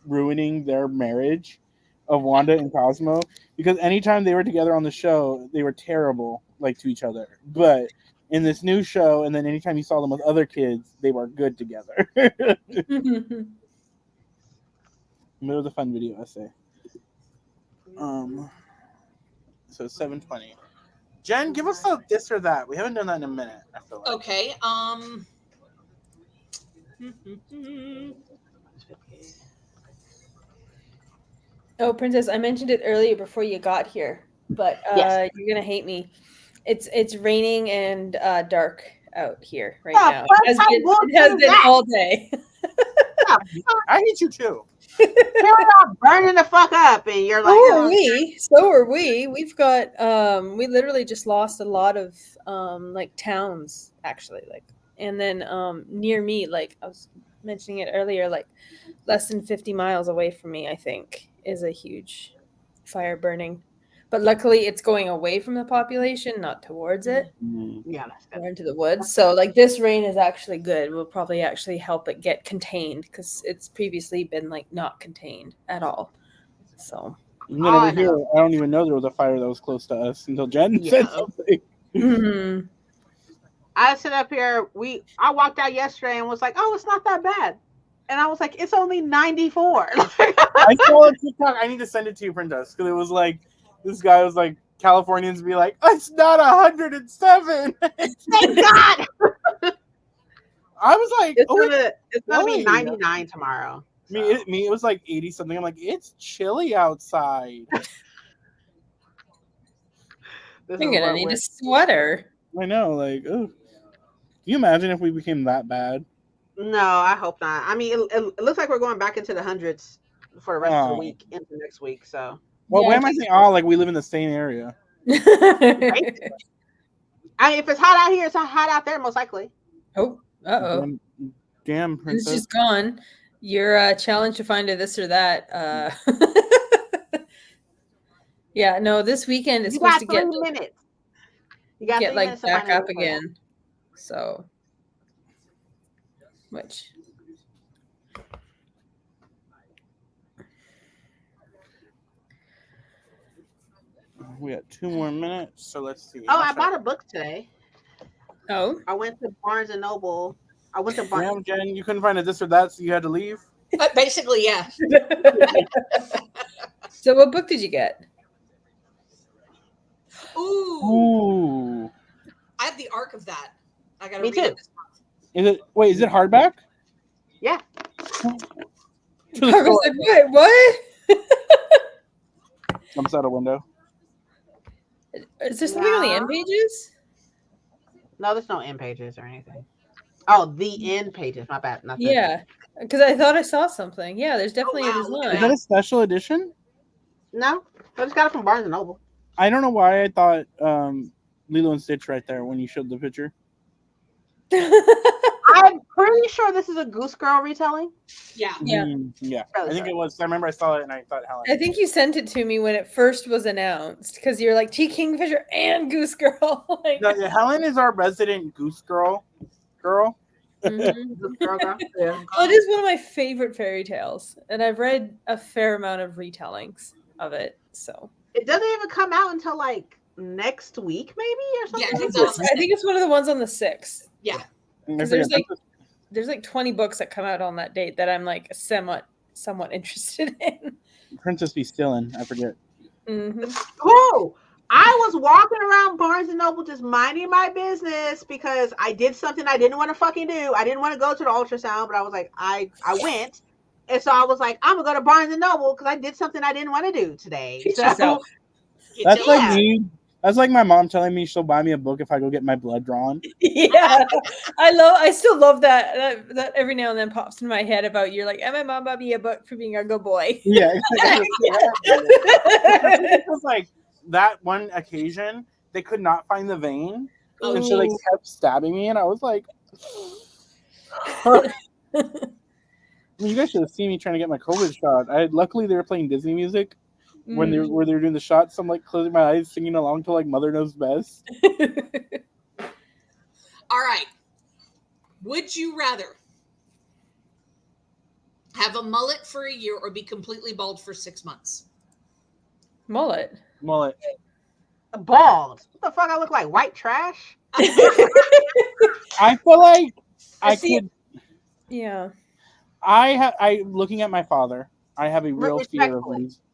ruining their marriage of Wanda and Cosmo? Because anytime they were together on the show, they were terrible, like to each other. But in this new show, and then anytime you saw them with other kids, they were good together. It was a fun video essay. So 7:20. Jen, give us a this or that. We haven't done that in a minute. I feel like. Okay. Oh, Princess, I mentioned it earlier before you got here, but Yes. you're gonna hate me. It's raining and dark out here right The now. fuck It has been all day. I hate you too. You're not burning the fuck up, and you're like, So are we. So are we. We've got we literally just lost a lot of like towns actually, like, and then near me, like I was mentioning it earlier, like less than 50 miles away from me, I think, is a huge fire burning. But luckily it's going away from the population, not towards it, yeah, that's good. or into the woods. So like this rain is actually good. Will probably actually help it get contained because it's previously been like not contained at all. So Over here, I don't even know there was a fire that was close to us until Jen said something. mm-hmm. I sit up here. I walked out yesterday and was like, "Oh, it's not that bad," and I was like, "It's only 94." I saw a TikTok. I need to send it to you, Princess, because it was like this guy was like Californians be like, "It's not 107." Thank God. I was like, it's gonna be 99 tomorrow. So. Me, it was like 80 something. I'm like, it's chilly outside. I'm gonna need a sweater. I know, like, oh. Can you imagine if we became that bad? No, I hope not. I mean, it looks like we're going back into the hundreds for the rest of the week into next week. So, well, why am I saying, like we live in the same area? Right? I mean, if it's hot out here, it's hot out there, most likely. Oh, uh-oh. Damn, Princess. It's just gone. Your challenge to find a this or that. Yeah, no, this weekend is supposed to get 3 minutes. You got get like back up again. So, which we got 2 more minutes, so let's see. Oh, I bought a book today. Oh, I went to Barnes and Noble. I went to Barnes. Damn, Jen, you couldn't find a this or that, so you had to leave. Basically, yeah. So, what book did you get? Ooh. I have the arc of that. I gotta read it this month. Is it hardback? Yeah. I was like, wait, what? Jumps out a window. Is there something on the end pages? No, there's no end pages or anything. Oh, the end pages. My bad. Not Yeah, because I thought I saw something. Yeah, there's definitely a design. Is that a special edition? No, I just got it from Barnes and Noble. I don't know why I thought Lilo and Stitch right there when you showed the picture. I'm pretty sure this is a Goose Girl retelling. Yeah. Yeah. I think it was. I remember I saw it and I thought, Helen. I think you sent it to me when it first was announced because you're like T Kingfisher and Goose Girl. Like, No, Helen is our resident Goose Girl. Mm-hmm. Goose Girl. Yeah. Well, it is one of my favorite fairy tales, and I've read a fair amount of retellings of it. So it doesn't even come out until like next week, maybe, or something. Yeah, I think it's one of the ones on the 6th. Yeah. There's like 20 books that come out on that date that I'm like somewhat interested in. Princess Be Stillin', I forget. Mm-hmm. Oh, I was walking around Barnes and Noble just minding my business because I did something I didn't want to fucking do. I didn't want to go to the ultrasound, but I was like, I went. And so I was like, I'm going to go to Barnes and Noble because I did something I didn't want to do today. So, that's like me. That's like my mom telling me she'll buy me a book if I go get my blood drawn. Yeah, I still love that. That every now and then pops in my head about you're like, and my mom bought me a book for being a good boy. Yeah, it was like that one occasion they could not find the vein, and she like kept stabbing me, and I was like, you guys should have seen me trying to get my COVID shot. Luckily they were playing Disney music. When they were doing the shots, I'm like closing my eyes, singing along to like Mother Knows Best. All right. Would you rather have a mullet for a year or be completely bald for 6 months? Mullet. Bald. What the fuck? I look like white trash. I feel like I could. Yeah. I looking at my father. I have a real fear of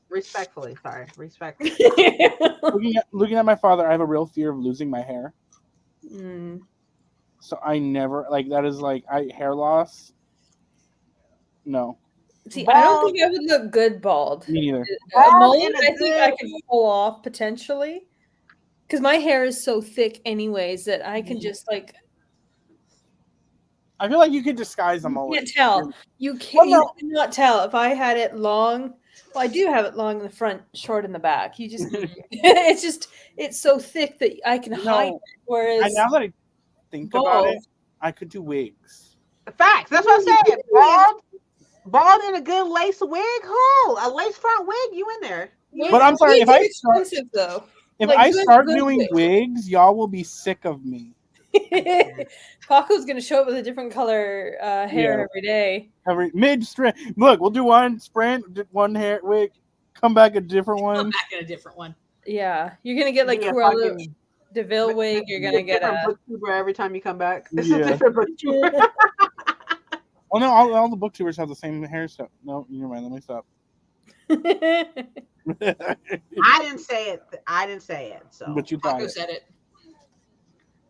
Respectfully, sorry. Respectfully. looking at my father, I have a real fear of losing my hair. Mm. So I never like that is like hair loss. No. See, Bald. I don't think I would look good bald. Me neither. A Bald mullet, in a I think I good- could pull off potentially, because my hair is so thick, anyways, that I can just like. I feel like you could disguise a You mullet. can't tell. You Well, can't. no. You cannot tell if I had it long. Well, I do have it long in the front, short in the back. You just, it's so thick that I can hide it. No. Whereas And now that I think about bald. it, I could do wigs. Facts. That's what I'm saying. Bald in a good lace wig. Who? A lace front wig? You in there? But I'm sorry, if wigs are I start- expensive though. If Like, I good- start good doing wigs. wigs, y'all will be sick of me. Paco's gonna show up with a different color hair Yeah. every day. Every mid-sprint. Look, we'll do one sprint, one hair wig, come back a different Come one. back in a different one. Yeah, you're gonna get like Be a Cruella fucking- DeVille wig. You're gonna get different a. booktuber every time you come back. It's Yeah. a different booktuber. Oh no, all the booktubers have the same hairstyle. No, never mind. Let me stop. I didn't say it. I didn't say it. So But you thought Paco it. said it.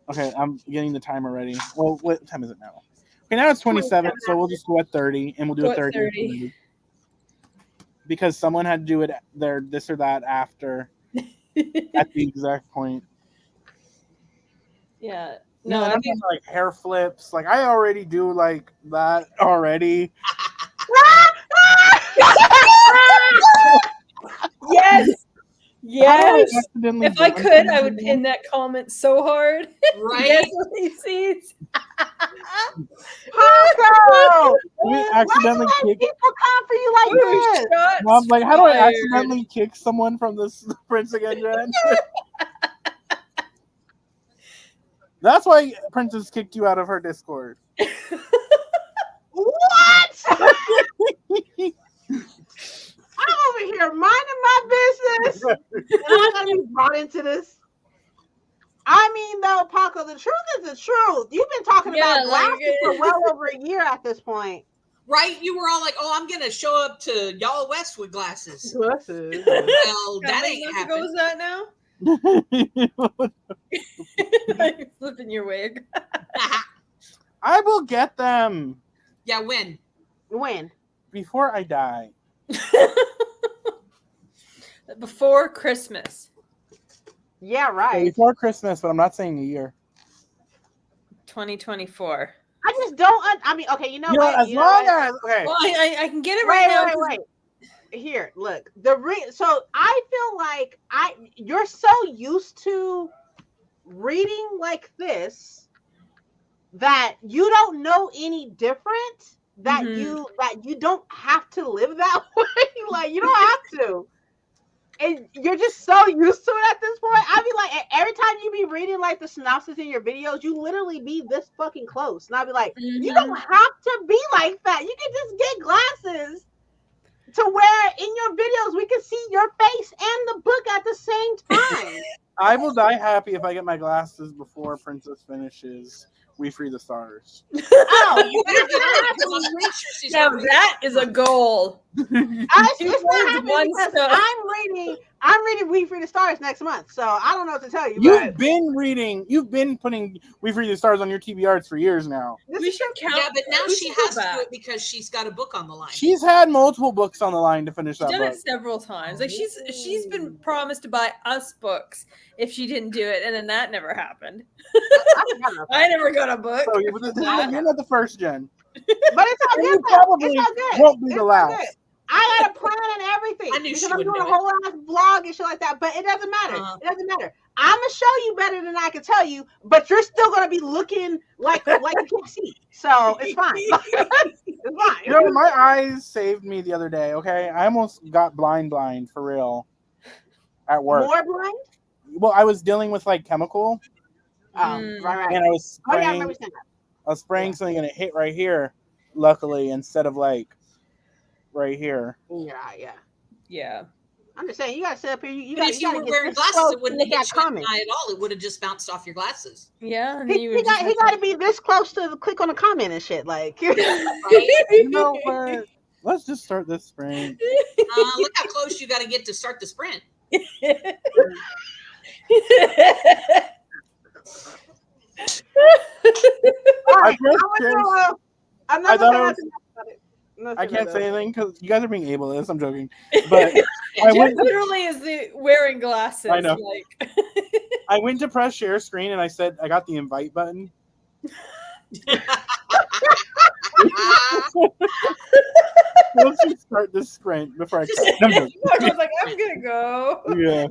Okay, I'm getting the timer ready. Well, what time is it now? Okay, now it's 27, so we'll just go at 30, and we'll do Go a at 30. 30. Because someone had to do it there, this or that after at the exact point. Yeah. No, No, I I'm think talking like hair flips. Like I already do like that already. yes. Yes. accidentally If I done could, I something. would pin that comment so hard. Right? Yes, Ulysses. Paco! We Why accidentally do kick. people come for you like this? Shots Well, I'm like, how do I fired. accidentally kick someone from this Prince again, Jen? That's why Princess kicked you out of her Discord. What? I'm over here minding my business, and I'm gonna be brought into this. I mean, though, Paco, the truth is the truth. You've been talking Yeah, about like, glasses for well over a year at this point. Right? You were all like, "Oh, I'm gonna show up to y'all West with glasses." Glasses. Well, that How many ain't months ago was happened. that now? Flipping your wig. I will get them Yeah, when? When? before I die. Before Christmas, Yeah, right. Before Christmas, but I'm not saying a year. 2024. I just don't. I mean, okay, you know You know, what? as You know long what? as okay. Well, I can get it right now. Wait. Here, look. So I feel like you're so used to reading like this that you don't know any different. That Mhm. you don't have to live that way. Like you don't have to. And you're just so used to it at this point. I mean, like every time you be reading like the synopsis in your videos, you literally be this fucking close. And I'll be like, you don't have to be like that. You can just get glasses to where in your videos we can see your face and the book at the same time. I will die happy if I get my glasses before Princess finishes We Free the Stars. Oh, You better get on it because I'm pretty sure she's Now already- that is a goal. It's Two not birds, happening one because stone. I'm reading We Free the Stars next month, so I don't know what to tell you. You've been putting We Free the Stars on your TBRs for years now. We should count. Yeah, but now we she should go has to back. do it because she's got a book on the line. She's had multiple books on the line to finish She's that done book. it several times. Like she's been promised to buy us books if she didn't do it, and then that never happened. I never got a book. So you're not the first gen. But it's all And good. you though. probably It's all good. won't be It's the all last. good. I got a plan and everything. I knew because she I'm wouldn't doing a do it. whole ass vlog and shit like that. But it doesn't matter. Uh-huh. It doesn't matter. I'm gonna show you better than I can tell you, but you're still gonna be looking like you can't see. So it's fine. It's fine. You know, my eyes saved me the other day, okay? I almost got blind for real at work. More blind? Well, I was dealing with like chemical Right. and I was Oh yeah, I spraying, remember saying that. I was spraying something and it hit right here, luckily, instead of like right here. Yeah. Yeah. I'm just saying, you gotta sit up here. You But gotta, if you were get wearing this glasses, close it wouldn't to have hit that you in comment. the eye at all. It would have just bounced off your glasses. Yeah. And He gotta be this close to click on a comment and shit. Like, You know, but Let's just start this sprint. Look how close you got to get to start the sprint. All right, I can't say anything because you guys are being ableist. I'm joking, but Jeff literally is wearing glasses. I know. Like. I went to press share screen and I said I got the invite button. Let's just start this sprint before I start. I was like, I'm gonna go. Yeah.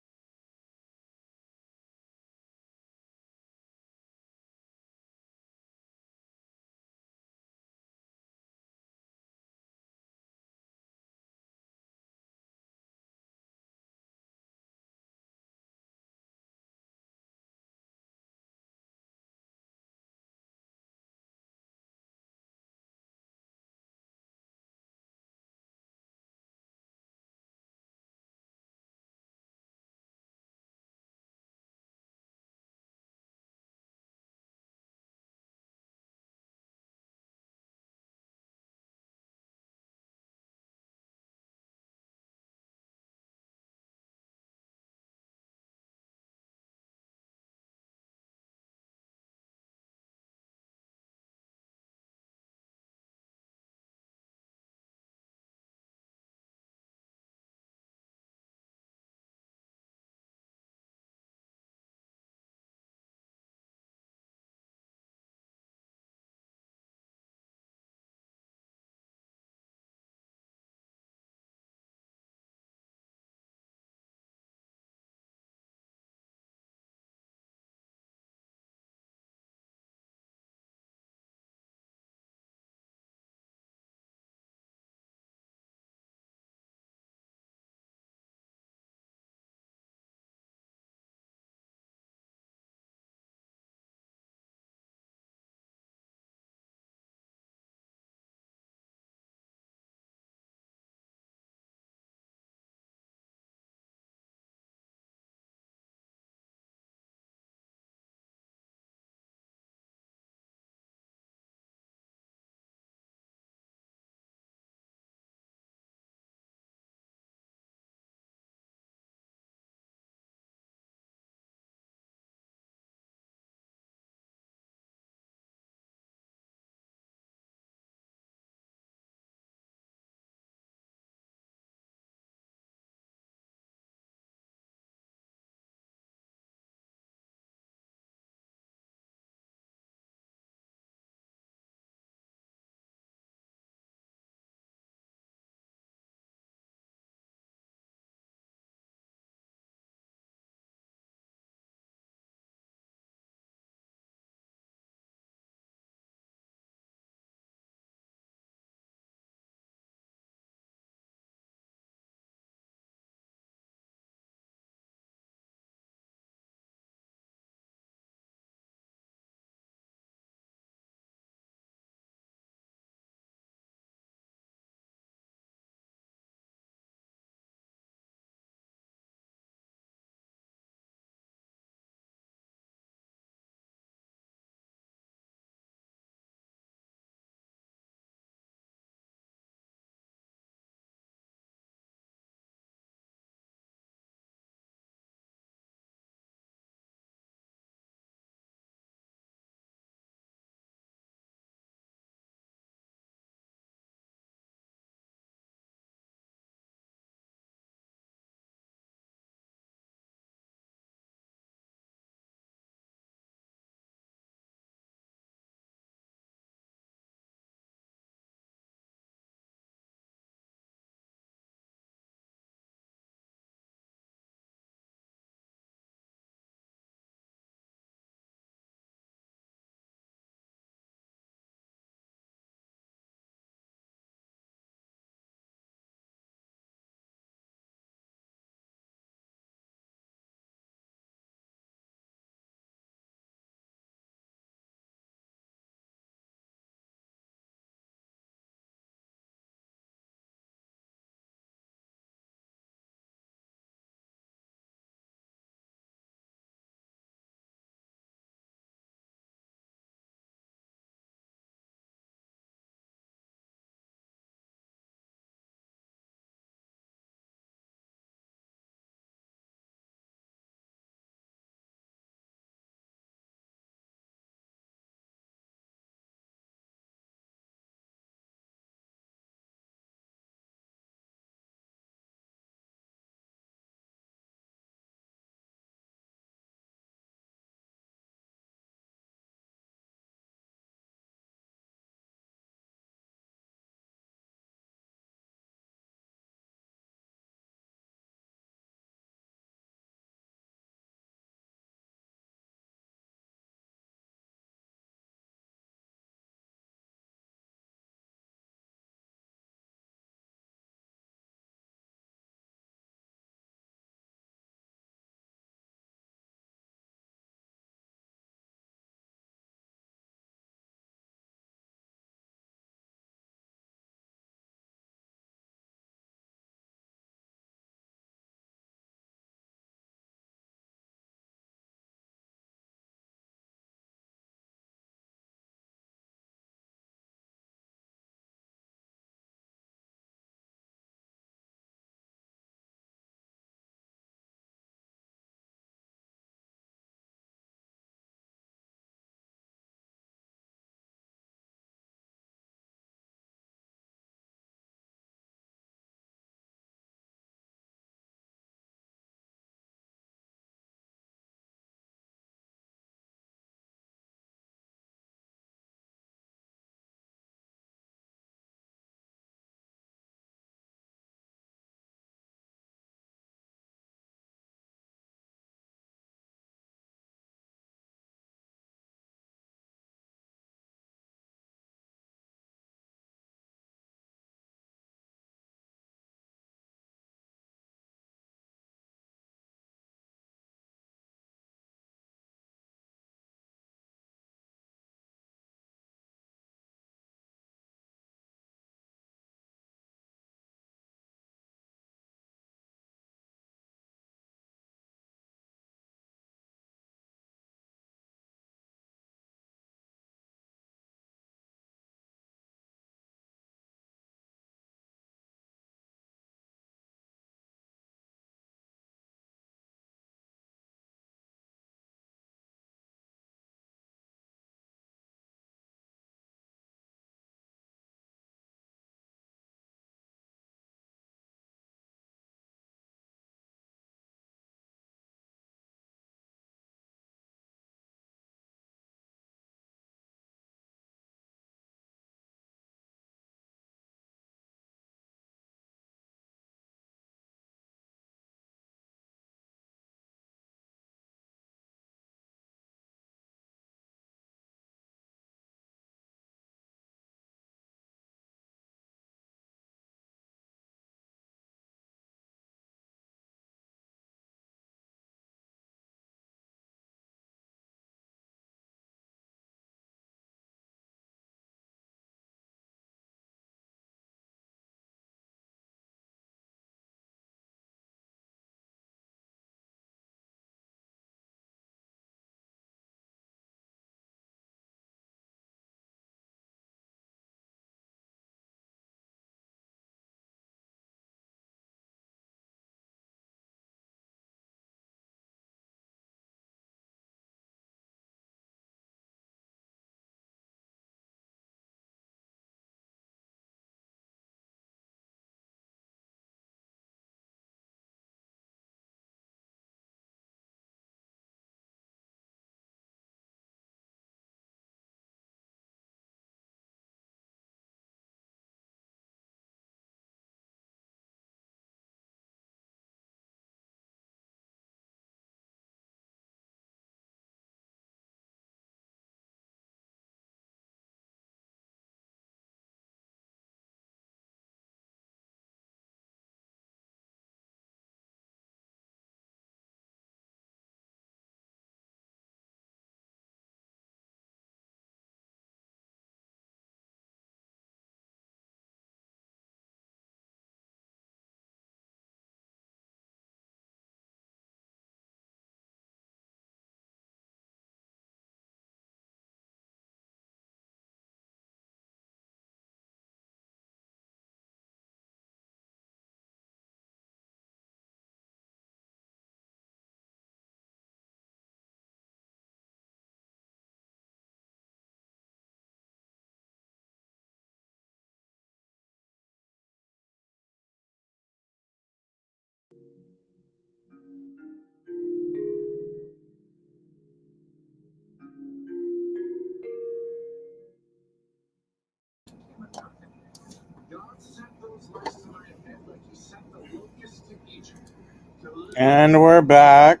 And we're back.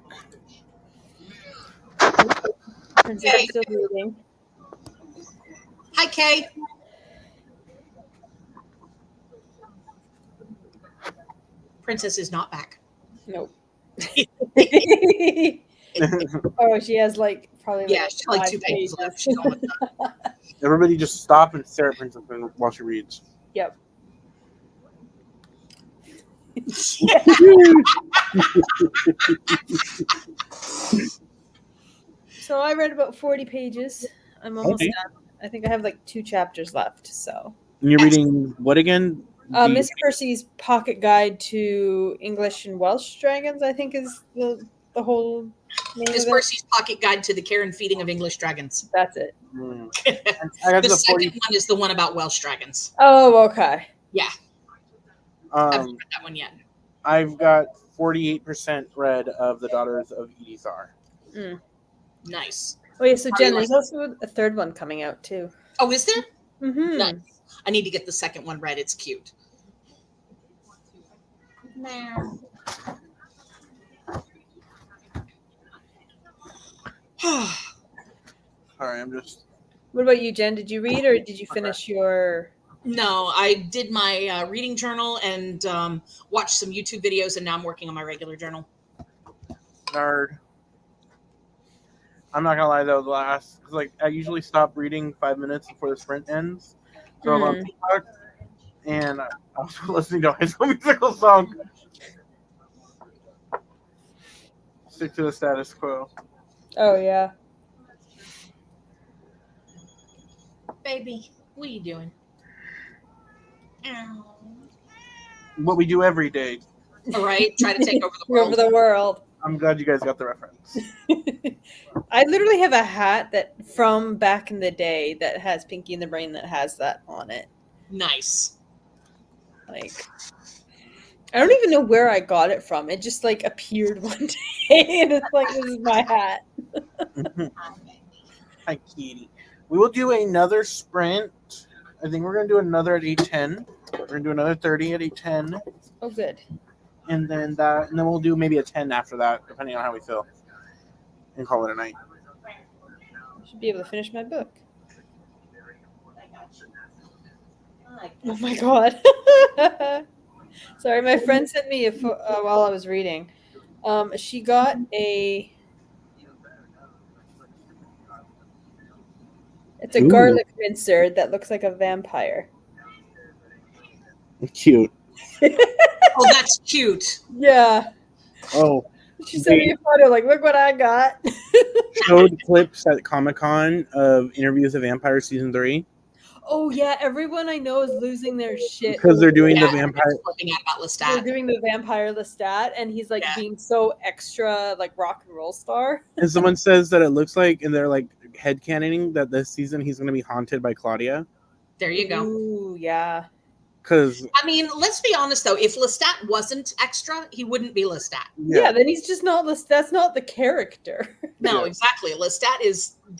Princess is still reading. Hi, Kay. Princess is not back. Nope. Oh, she has like probably Yeah, she's like 2 pages left. She's almost done. Everybody just stop and stare at Princess while she reads. Yep. So I read about 40 pages. I'm almost done. I think I have like 2 chapters left. So. And you're reading what again? Miss Percy's Pocket Guide to English and Welsh Dragons, I think is the whole name Miss of it. Percy's Pocket Guide to the Care and Feeding of English Dragons. That's it. I got The the second one is the one about Welsh dragons. Oh, okay. Yeah, I haven't read that one yet. I've got 48% read of The Daughters of Edithar. Nice. Oh yeah, so Jen, there's also a third one coming out too. Oh, is there? Mm-hmm. Nice. I need to get the second one read. It's cute. No. Sorry, I'm just. What about you, Jen? Did you read or did you finish your? No, I did my reading journal and watched some YouTube videos, and now I'm working on my regular journal. Nerd. I'm not gonna lie though, I usually stop reading 5 minutes before the sprint ends. So I'm on TikTok, and I was listening to a High School Musical song. Stick to the status quo. Oh yeah. Baby, what are you doing? Ow. What we do every day. All right, try to take over the world. Over the world. I'm glad you guys got the reference. I literally have a hat that from back in the day that has Pinky and the Brain that has that on it. Nice. Like, I don't even know where I got it from. It just like appeared one day, and it's like, this is my hat. Hi, Kitty. We will do another sprint. I think we're gonna do another at 8:10. We're gonna do another 30 at 8:10, Oh, good. and then we'll do maybe a 10 after that, depending on how we feel, and call it a night. I should be able to finish my book. Oh my god. Sorry, my friend sent me while I was reading. She got it's a garlic mincer that looks like a vampire. Cute. Oh, that's cute. Yeah. Oh, She sent me a photo, like, look what I got. showed clips at Comic-Con of Interviews of Vampire Season 3. Oh yeah, everyone I know is losing their shit Because they're doing Yeah, the vampire. Flipping out about They're Lestat. doing the vampire Lestat, and he's like Yeah. being so extra, like rock and roll star. And someone says that it looks like, and they're like headcanoning that this season he's going to be haunted by Claudia. There you go. Ooh, yeah. Because I mean, let's be honest though. If Lestat wasn't extra, he wouldn't be Lestat. Yeah, then he's just not that's not the character. No, Yeah. exactly. Lestat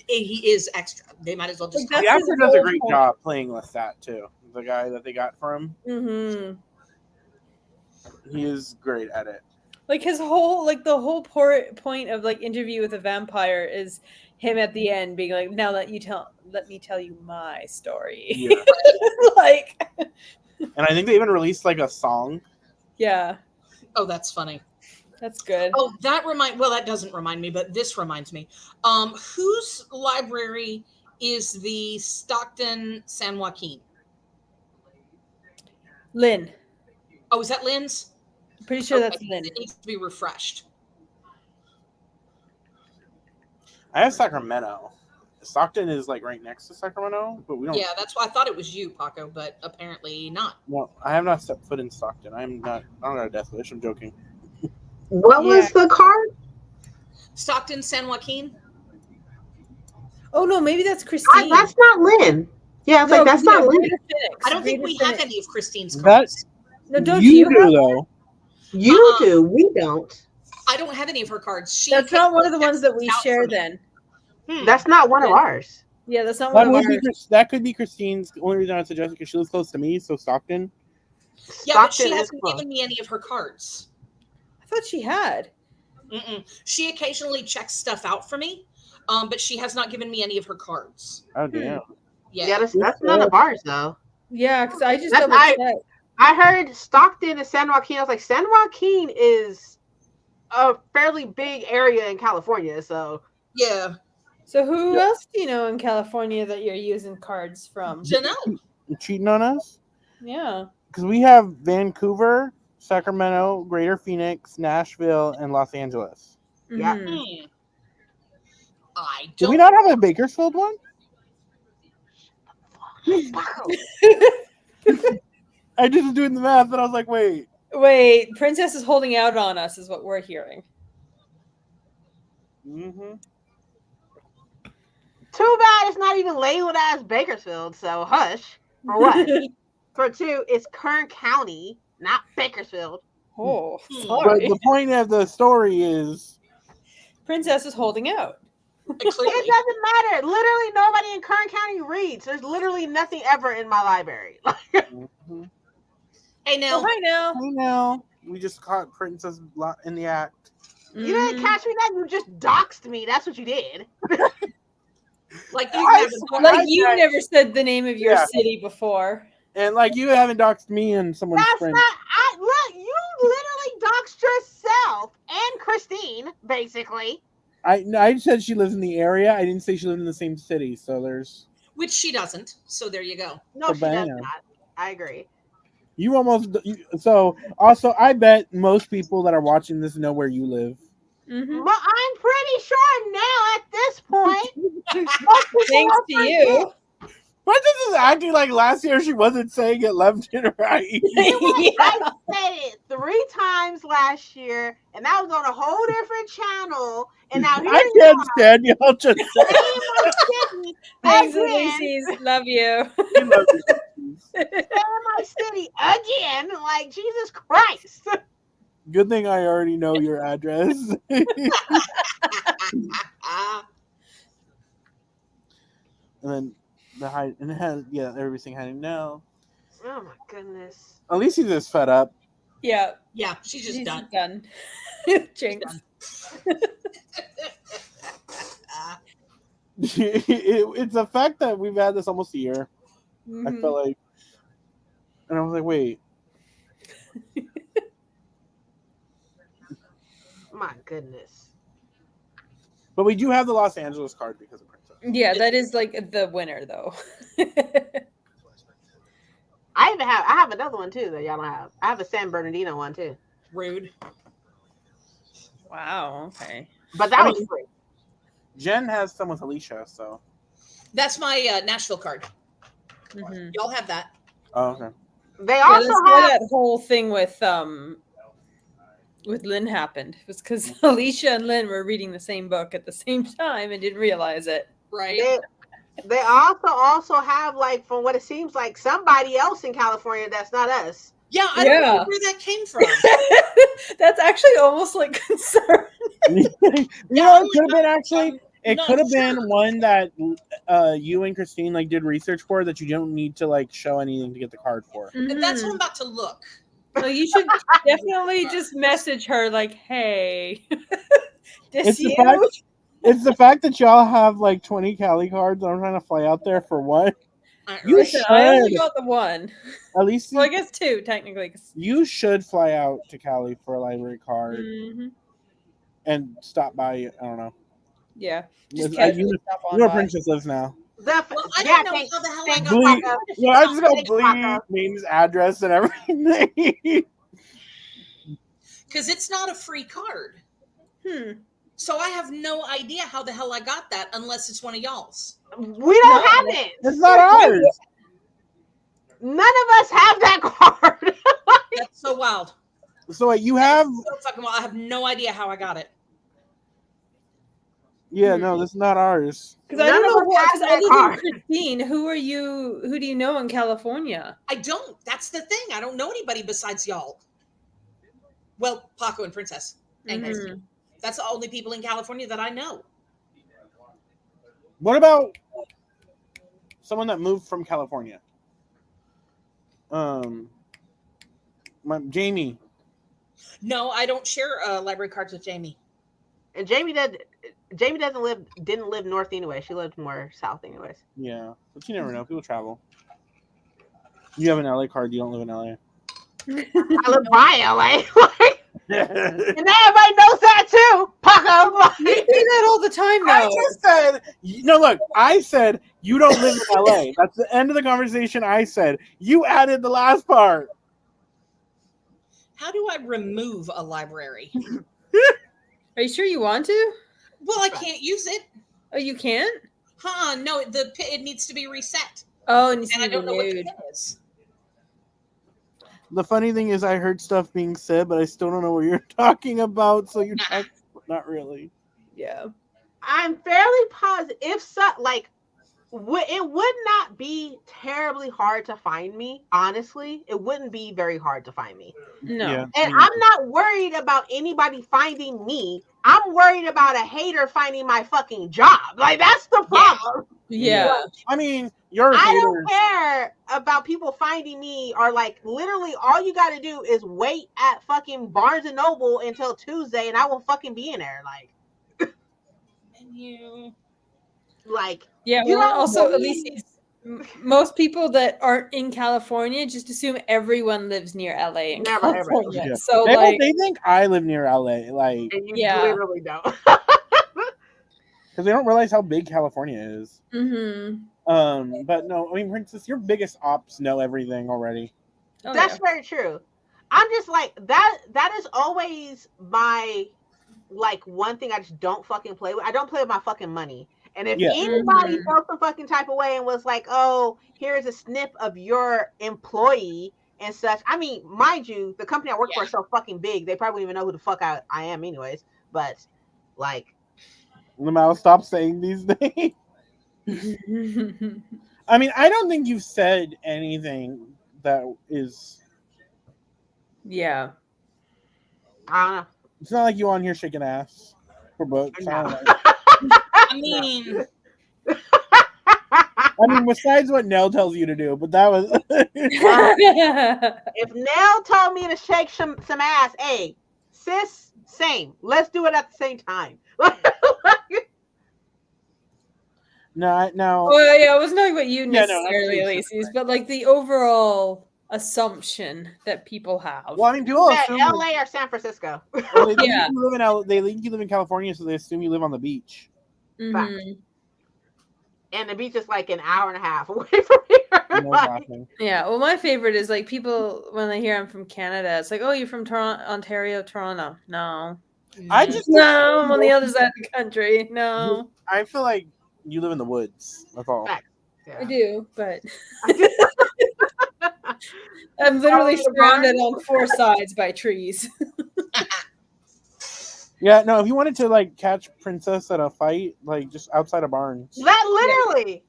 he is extra. They might as well just. Like, the that's actor his does a whole great point. job playing Lestat too. The guy that they got for him, Mm-hmm. he is great at it. Like his whole, like the whole point of like Interview with a Vampire is him at the end being like, "Now let me tell you my story." Yeah. Like, And I think they even released like a song. yeah, Oh, that's funny. that's good. Oh, that doesn't remind me, but this reminds me. Whose library is the Stockton San Joaquin? Lynn, Oh, is that Lynn's? I'm pretty sure Okay, that's Lynn. It needs to be refreshed. I have Sacramento. Stockton is like right next to Sacramento, but we don't. Yeah, that's why I thought it was you, Paco, but apparently not. Well, I have not stepped foot in Stockton. I don't got a death wish. I'm joking. What was the card? Stockton San Joaquin? Oh no, maybe that's Christine. That's not Lynn. Yeah, I was like, that's not Lynn. Rita Phoenix. I don't think we Rita have Phoenix. any of Christine's That- cards. No, don't you you? do have- though. You do. We don't. I don't have any of her cards. That's not one of the ones that we Out share. for me. Then, That's not one of ours. yeah, that's not one That of could be Christine's. The only reason I suggest it because she lives close to me, so Stockton. Yeah, but she Stockton is hasn't close. given me any of her cards. thought she had. Mm-mm. She occasionally checks stuff out for me, but she has not given me any of her cards. Oh damn. Yeah. That's none of ours though. Yeah, because I just That's- double checked. I heard Stockton and San Joaquin. I was like, San Joaquin is a fairly big area in California, so Yeah. So who else do you know in California that you're using cards from? Janelle. You cheating on us? Yeah. Because we have Vancouver, Sacramento, Greater Phoenix, Nashville, and Los Angeles. Yeah. Mhm. I Do don't. we not have a Bakersfield one? I just was doing the math, and I was like, wait. Wait, Princess is holding out on us, is what we're hearing. Mm-hmm. too bad it's not even labeled as Bakersfield. So hush. For what? For two, it's Kern County, not Bakersfield. Oh, Hmm. But sorry. the point of the story is, Princess is holding out. It Clearly. doesn't matter. Literally, nobody in Kern County reads. There's literally nothing ever in my library. mm-hmm. Hey, now. Oh, hi now. Hey now, we just caught Princess in the act. You didn't Mhm. catch me that. You just doxed me. That's what you did. Like you I never swear- Like I you said- never said the name of your Yeah. city before. And like you haven't doxed me and someone's That's friend. not. Look. You literally doxed yourself and Christine, basically. I said she lives in the area. I didn't say she lived in the same city. So there's Which she doesn't. So there you go. No, So she does bam. not. I agree. you almost. So also, I bet most people that are watching this know where you live. Mhm. Well, I'm pretty sure now at this point. Thanks to you. Princess is acting like last year she wasn't saying it left and right. Yeah. I said it 3 times last year, and that was on a whole different channel. And now here I you can't are, stand y'all just saying my city Thanks, again, Ulysses. Love you. saying saying my city again. Like Jesus Christ! Good thing I already know your address. And then the hide and it had everything had to know. Oh my goodness! At least he's just fed up. Yeah. Yeah, she's just She's done. done. Jinx. It's the fact that we've had this almost a year. I Mhm. felt like, and I was like, wait, My goodness! but we do have the Los Angeles card because of Princess. Yeah, that is like the winner though. I have another one too that y'all don't have. I have a San Bernardino one too, Rude. Wow, okay. but that I was mean- free. Jen has some with Alicia, so That's my Nashville card. Mhm. Y'all have that. oh, okay. They Yeah, also that's why have that whole thing with Lynn happened. It was because Alicia and Lynn were reading the same book at the same time and didn't realize it. Right. they also have, like, from what it seems like, somebody else in California that's not us. Yeah, I don't know Yeah. where that came from. That's actually almost like concern. You Yeah, know, I'm it could have like, been actually. It not could have been sure. one that you and Christine like did research for that you don't need to like show anything to get the card for. And that's what Mhm. I'm about to look. So you should definitely just message her like, "Hey, this It's the you?" fact- It's the fact that y'all have like 20 Cali cards. I'm trying to fly out there for what? You Listen, I only should. got the one. At least Well, I guess two technically. 'Cause- you should fly out to Cali for a library card Mhm. and stop by. I don't know. Yeah, just You casually stop on know where by. Princess lives now. Well, I Yeah, don't know thanks- how the hell I thanks, got Bleed. Paco. Yeah, I just got Thanks, bleed Paco. names, address, and everything. because it's not a free card. Hmm. So I have no idea how the hell I got that unless it's one of y'all's. We don't have it. It's not ours. None of us have that card. That's so wild. So like, you have. So fucking wild. I have no idea how I got it. Yeah, no, that's not ours. Because I None don't of know us what. have Because that other card. than Christine, who do you know in California? I don't. That's the thing. I don't know anybody besides y'all. Well, Paco and Princess. And Mhm. Christine. That's the only people in California that I know. What about someone that moved from California? Jamie. No, I don't share library cards with Jamie. And Jamie didn't live north anyway. She lived more south anyways. Yeah, but you never know. People travel. You have an LA card. You don't live in LA. I live by LA. And everybody knows that too. Paco. You say that all the time, I though. just said, no, look, I said you don't live in LA. That's the end of the conversation. I said, you added the last part. How do I remove a library? Are you sure you want to? Well, I can't use it. Oh, you can't? No, it needs to be reset. Oh, and I don't know what the pin is. The funny thing is I heard stuff being said, but I still don't know what you're talking about, so you're not really. Yeah. I'm fairly positive. If so, like, it would not be terribly hard to find me. Honestly, it wouldn't be very hard to find me. No. Yeah. And I'm not worried about anybody finding me. I'm worried about a hater finding my fucking job. Like, that's the problem. Yeah. I mean, you're a I hater. don't care about people finding me, or like literally all you got to do is wait at fucking Barnes and Noble until Tuesday and I will fucking be in there. Like, Menu. like, Yeah. you Well, don't also, at believe- least most people that aren't in California just assume everyone lives near LA and Never, ever. California. Yeah. So, They think I live near LA, like, and you Yeah. literally don't. because they don't realize how big California is. mm-hmm. But no, I mean, Princess, your biggest ops know everything already. Oh, That's yeah. very true. I'm just like that is always my like one thing I just don't fucking play with. I don't play with my fucking money. And if Yeah. anybody Mhm. felt some fucking type of way and was like, oh, here's a snip of your employee and such. I mean, mind you, the company I work for is so fucking big, they probably don't even know who the fuck I am anyways. But like, Lamau, stop saying these things. I mean, I don't think you've said anything that is. Yeah. I don't know. It's not like you on here shaking ass for books. No. I don't know. I mean, I mean, besides what Nell tells you to do, but that was. If Nell told me to shake some ass, hey, sis, same. Let's do it at the same time. No. Well, yeah, I was not what you Yeah, no, necessarily, absolutely. Lacey's, but like the overall assumption that people have. Well, I mean, people At assume LA or San Francisco. well, they think Yeah. you live in they think you live in California, so they assume you live on the beach. Mhm. And the beach is like an hour and a half away from here. No Like, laughing. Yeah, well, my favorite is like people when they hear I'm from Canada, it's like, oh, you're from Ontario, Toronto. No, I just no, I'm on the other side of the country. No, I feel like you live in the woods. That's all. Fact. I yeah. do, but I do. I'm literally the surrounded barn. on four sides by trees. Yeah, no. If you wanted to like catch Princess at a fight, like just outside of Barnes. That literally,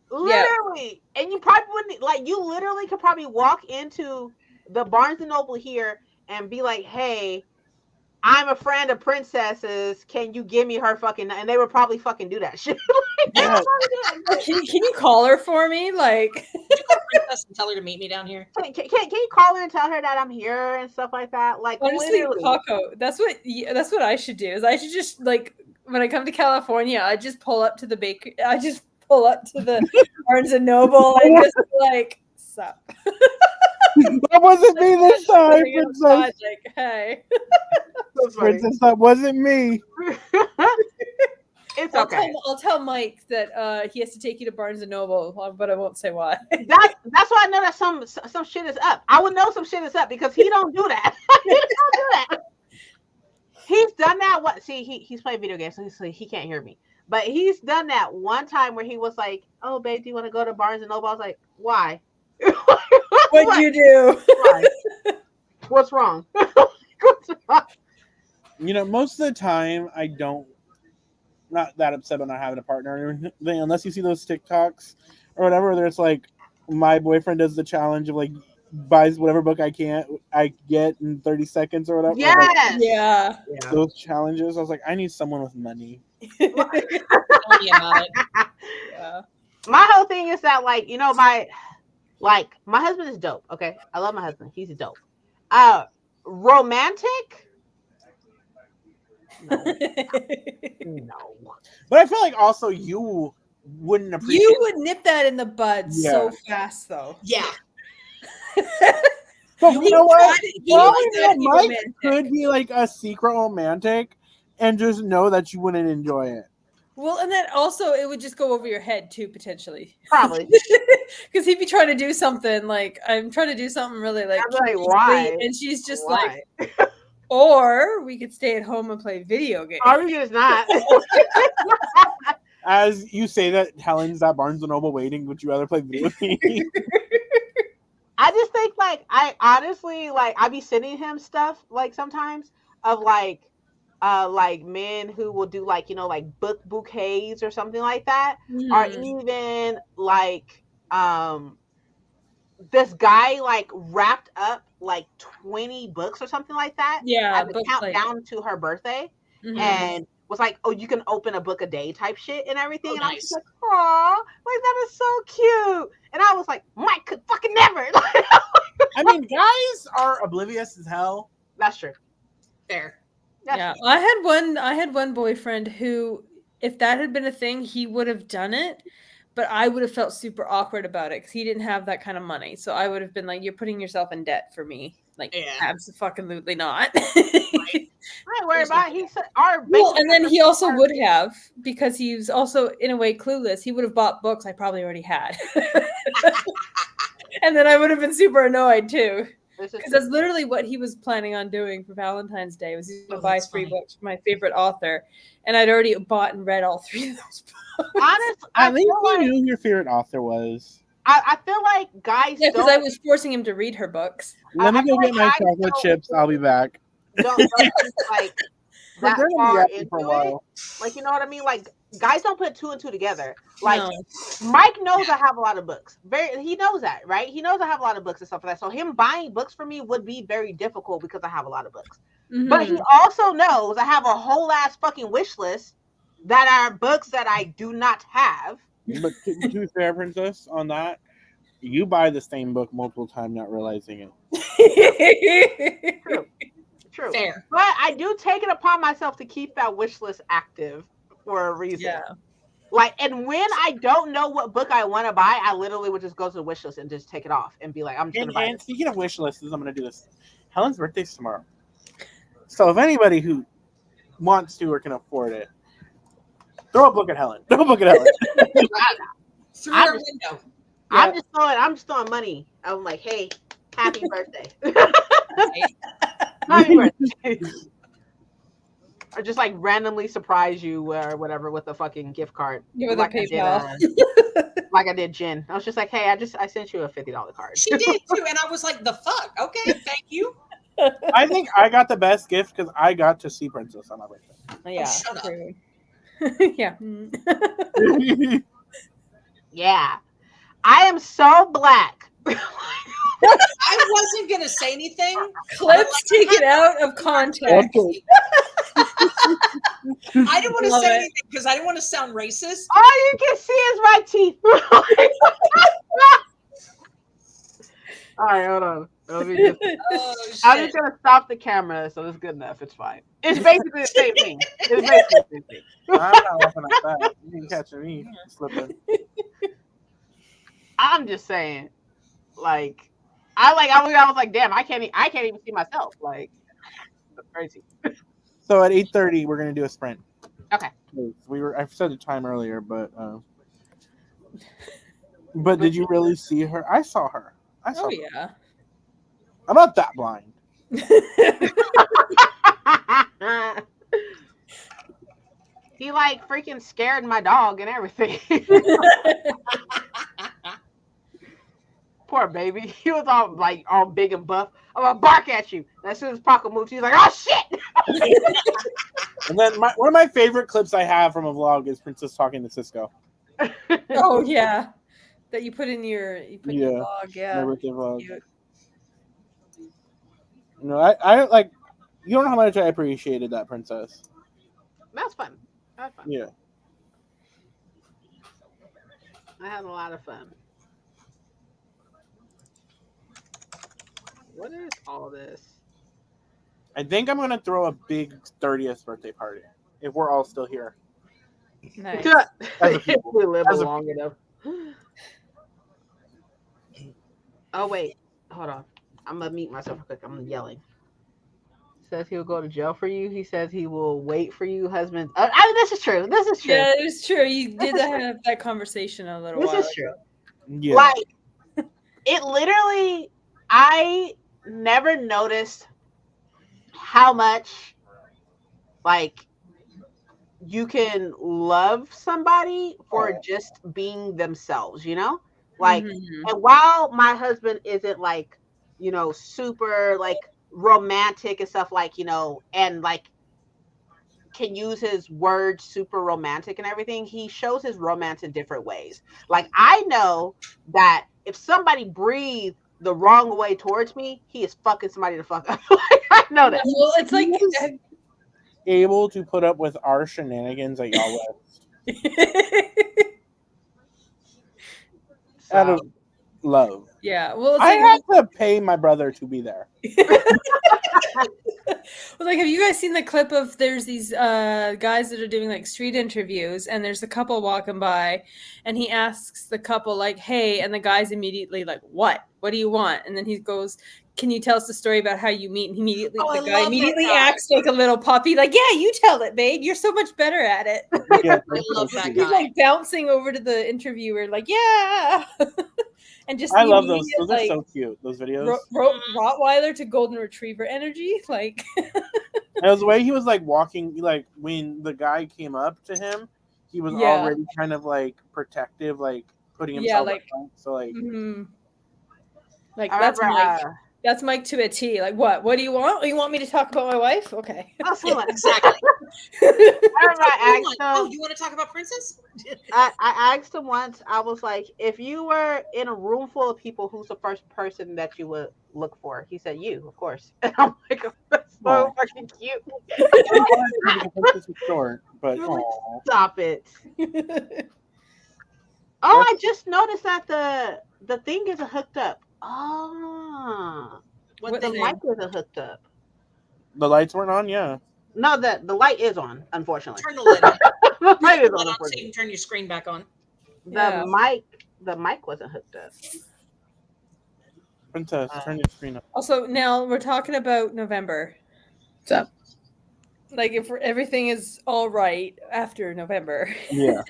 and you probably wouldn't like. You literally could probably walk into the Barnes and Noble here and be like, "Hey, I'm a friend of Princess's. Can you give me her fucking?" And they would probably fucking do that shit. Yeah. Can you call her for me? Like, Princess and tell her to meet me down here. Can you call her and tell her that I'm here and stuff like that? Like, honestly, literally. Paco, that's what I should do. Is I should just like when I come to California, I just pull up to the bakery. I just pull up to the Barnes and Noble and just like, sup. That wasn't me this time, Sitting Princess. outside, like, hey. That's funny. Princess, that wasn't me. It's I'll okay. tell Mike that he has to take you to Barnes and Noble, but I won't say why. That's why I know that some shit is up. I would know some shit is up because he don't do that. He don't do that. He's done that. What? See, he's playing video games, so he can't hear me. But he's done that one time where he was like, "Oh, babe, do you want to go to Barnes and Noble?" I was like, "Why? What'd you do? Why? What's wrong?" What's wrong? You know, most of the time, I don't. Not that upset about not having a partner or anything, unless you see those TikToks or whatever. There's like my boyfriend does the challenge of like buys whatever book I get in 30 seconds or whatever. Yes. Yeah. Yeah. Those challenges. I was like, I need someone with money. Tell me about it. Yeah. My whole thing is that like, you know, my husband is dope. Okay. I love my husband. He's dope. Romantic, No. But I feel like also you wouldn't appreciate. You would nip that in the bud Yeah. so fast, though. Yeah. But you know what? He was that Mike romantic. could be like a secret romantic and just know that you wouldn't enjoy it. Well, and then also it would just go over your head too, potentially. Probably. Because he'd be trying to do something like, I'm trying to do something really like, I'm like, why? and she's just Why? like, or we could stay at home and play video games. Are we just not? As you say that Helen's at Barnes & Noble waiting, would you rather play video games? I just think like I honestly like I be sending him stuff like sometimes of like men who will do like like book bouquets or something like that, or even like this guy like wrapped up like 20 books or something like that. Yeah, at the countdown to her birthday, and was like, oh, you can open a book a day type shit and everything. And I was just like, aw, like that is so cute. And I was like, Mike could fucking never. I mean, guys are oblivious as hell. That's true. Fair. Yeah, I had one boyfriend who, if that had been a thing, he would have done it, but I would have felt super awkward about it because he didn't have that kind of money. So I would have been like, "You're putting yourself in debt for me." Like, absolutely not. I ain't worried about it. He said our well, and then he also would have, because he was also in a way clueless. He would have bought books I probably already had, and then I would have been super annoyed too. Because that's literally what he was planning on doing for Valentine's Day, was he's going to buy 3 books from my favorite author, and I'd already bought and read all 3 of those books. Honestly, I think you knew who your favorite author was. I feel like guys. Yeah, because I was forcing him to read her books. Let me go get my chocolate chips. I'll be back. Don't like that far into it. Like, you know what I mean? Like, guys don't put 2 and 2 together. Like, Mike knows I have a lot of books. He knows that, right? He knows I have a lot of books and stuff like that. So him buying books for me would be very difficult because I have a lot of books. But he also knows I have a whole ass fucking wish list that are books that I do not have. But to be fair, Princess, on that, you buy the same book multiple times, not realizing it. True. Fair. But I do take it upon myself to keep that wish list active for a reason. Yeah. Like, and when I don't know what book I want to buy, I literally would just go to the wish list and just take it off and be like, I'm just gonna buy it. And speaking of wish lists, I'm gonna do this. Helen's birthday's tomorrow. So if anybody who wants to or can afford it, throw a book at Helen. Throw a book at Helen. Through our window. I'm just throwing money. I'm like, hey, happy birthday. Happy birthday. Or just like randomly surprise you or whatever with a fucking gift card. With like a PayPal. Like I did Jen. I was just like, hey, I sent you a $50 card. She did too, and I was like, the fuck? Okay, thank you. I think I got the best gift because I got to see Princess on my birthday. Yeah. Shut up. Yeah. Yeah. I am so black. I wasn't gonna say anything. Clips taken out of context. I didn't want to Love say it. anything because I didn't want to sound racist. All you can see is my teeth. All right, hold on. I'm just gonna stop the camera, so it's good enough. It's fine. It's basically the same thing. It's basically the same thing. I'm not laughing at that. You can catch me slipping. I'm just saying, like, I was like, damn, I can't even see myself. Like, that's crazy. So at 8:30, we're gonna do a sprint. Okay. I said the time earlier, but did you really see her? I saw her. I saw her. Yeah. I'm not that blind. He like freaking scared my dog and everything. Poor baby. He was all big and buff. I'm gonna bark at you. And as soon as Paco moved, he's like, oh shit. And then one of my favorite clips I have from a vlog is Princess talking to Cisco. Oh yeah. That you put in your vlog, yeah. My birthday vlog. Cute. You know, I like, you don't know how much I appreciated that, Princess. That's fun. Yeah. I had a lot of fun. What is all this? I think I'm gonna throw a big 30th birthday party if we're all still here. Nice. As a If people. we live As a long enough. Oh wait, hold on. I'm gonna mute myself real quick. I'm yelling. Says he'll go to jail for you. He says he will wait for you, husband. I mean, this is true. This is true. Yeah, it's true. You did This is have that conversation a little This while is ago. true. Yeah. Like, it literally, I never noticed how much, like, you can love somebody for just being themselves, you know? Like, Mhm. and while my husband isn't like, you know, super like romantic and stuff, like, you know, and like can use his words super romantic and everything, he shows his romance in different ways. Like, I know that if somebody breathed the wrong way towards me, he is fucking somebody to fuck up. Like, I know that. Well, it's like Able to put up with our shenanigans at y'all West out of love. yeah. Well, it's I like, had to pay my brother to be there. well, like, have you guys seen the clip of there's these guys that are doing like street interviews, and there's a couple walking by, and he asks the couple like, "Hey," and the guy's immediately like, "What? What do you want?" And then he goes, "Can you tell us the story about how you meet?" And immediately Oh, the I guy love that immediately guy. acts like a little puppy, like, "Yeah, you tell it, babe. You're so much better at it." Yeah, I love that He's guy. like bouncing over to the interviewer, like, "Yeah," and just I the love those. immediate, Those are like, so cute. Those videos. Rottweiler to golden retriever energy, like. And it was the way he was like walking, like when the guy came up to him, he was Yeah. already kind of like protective, like putting Yeah, himself like- up front. So like, Mhm. Like, I that's remember, Mike. That's Mike to a T. Like, what do you want? Oh, you want me to talk about my wife? Okay. also, Yeah, exactly. I remember What do you I want? asked Oh, him, you want to talk about Princess? I asked him once, I was like, if you were in a room full of people, who's the first person that you would look for? He said, you, of course. And I'm like, that's so Aw. fucking cute. this is short, but You're like, aw. stop it. Oh, I just noticed that the thing isn't hooked up. Oh, What What the thing? thing? mic isn't hooked up. The lights weren't on. Yeah, No, the light is on, unfortunately. Turn the lid on. The light Turn is the on, lid on so you unfortunately. can turn your screen back on. Yeah. The mic wasn't hooked up. Princess, turn your screen up. Also, now we're talking about November. So, Like, if everything is all right after November, Yeah,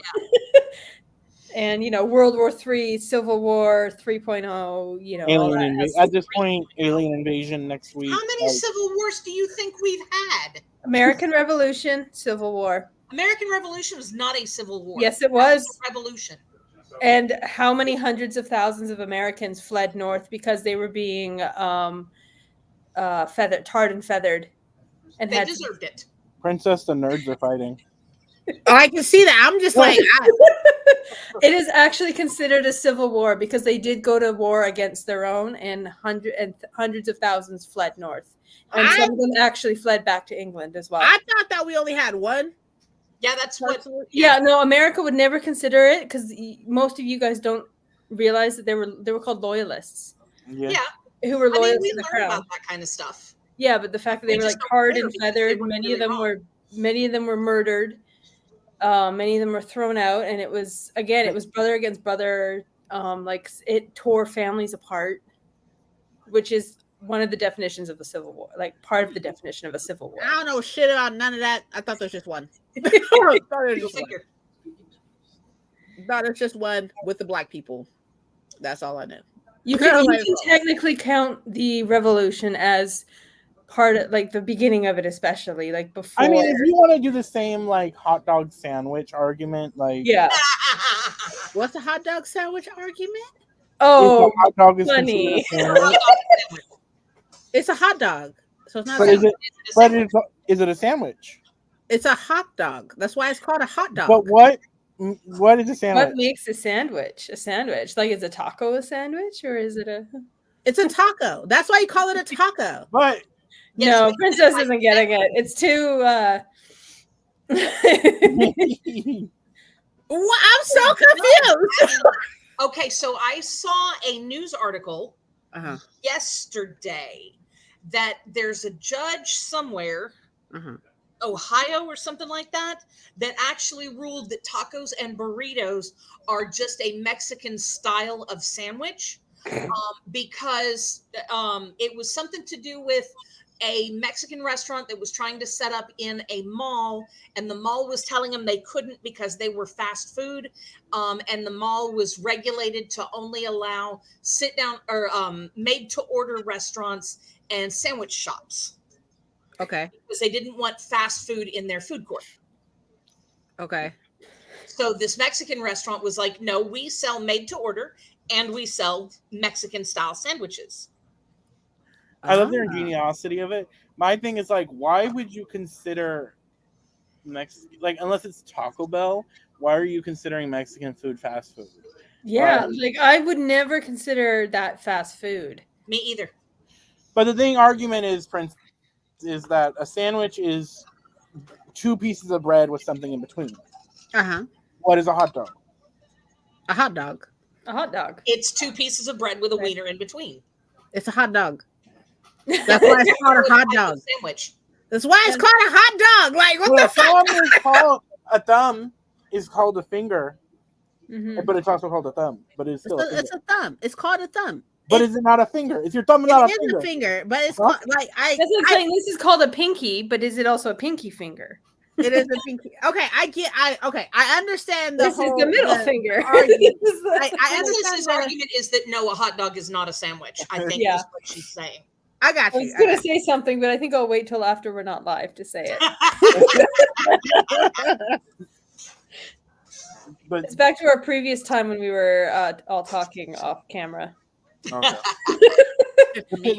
and World War III, Civil War 3.0, all alien that. invasion. At this point, alien invasion next week. How many like, civil wars do you think we've had? American Revolution, Civil War. American Revolution was not a civil war. Yes, it was. a revolution. And how many hundreds of thousands of Americans fled north because they were being tarred and feathered, and They had deserved it. Princess, the nerds are fighting. Oh, I can see that. I'm just like, It is actually considered a civil war because they did go to war against their own, and hundreds of thousands fled north, and some of them actually fled back to England as well. I thought that we only had one. Yeah, that's what. Yeah, no, America would never consider it because most of you guys don't realize that they were called loyalists Yeah. Yeah, who were I mean, loyal we to the learn crown. about that kind of stuff. Yeah, but the fact that they We were just like don't tarred care and because they feathered, were many really of them were murdered. Many of them were thrown out, and it was brother against brother. Like, it tore families apart, which is one of the definitions of the Civil War, like part of the definition of a civil war. I don't know shit about none of that. I thought there's just one. Go figure. Thought it's just one with the black people. That's all I know. You can technically count the revolution as part of, like, the beginning of it, especially like before. I mean, if you want to do the same like hot dog sandwich argument, like Yeah. What's the hot dog sandwich argument? if Oh, a hot dog is funny. considered a sandwich, It's a hot dog. So it's not. but is it a sandwich? It's a hot dog. That's why it's called a hot dog. But what is a sandwich? what makes a sandwich a sandwich? Like, is a taco a sandwich, or is it a? It's a taco. That's why you call it a taco. But Yes, No, we- Princess isn't getting it. It's too. I'm so confused. Okay, so I saw a news article Uh-huh. yesterday, that there's a judge somewhere, Uh-huh. Ohio or something like that, that actually ruled that tacos and burritos are just a Mexican style of sandwich, because it was something to do with a Mexican restaurant that was trying to set up in a mall, and the mall was telling them they couldn't because they were fast food, and the mall was regulated to only allow sit down or made to order restaurants and sandwich shops Okay. because they didn't want fast food in their food court. Okay. So this Mexican restaurant was like, no, we sell made to order and we sell Mexican style sandwiches. I love their ingeniosity of it. My thing is like, why would you consider like unless it's Taco Bell, why are you considering Mexican food fast food? Yeah, like I would never consider that fast food. Me either. But the argument is, Prince, is that a sandwich is 2 pieces of bread with something in between. Uh-huh. What is a hot dog? A hot dog. A hot dog. It's 2 pieces of bread with a wiener in between. It's a hot dog. That's why it's called a hot dog. Sandwich. That's why it's called a hot dog. Like, what the fuck? Is called a thumb is called a finger, Mm-hmm. but it's also called a thumb. But it's still it's a thumb. It's called a thumb. But is it not a finger? Is your thumb not a finger? It is a finger, but it's called, like That's what I'm saying. This is called a pinky, but is it also a pinky finger? It is a pinky. Okay, I understand This is the middle finger. I Princess's argument is that no, a hot dog is not a sandwich. I think is what she's saying. I got I you. was going to say something, but I think I'll wait till after we're not live to say it. But it's back to our previous time when we were all talking off camera. Okay. What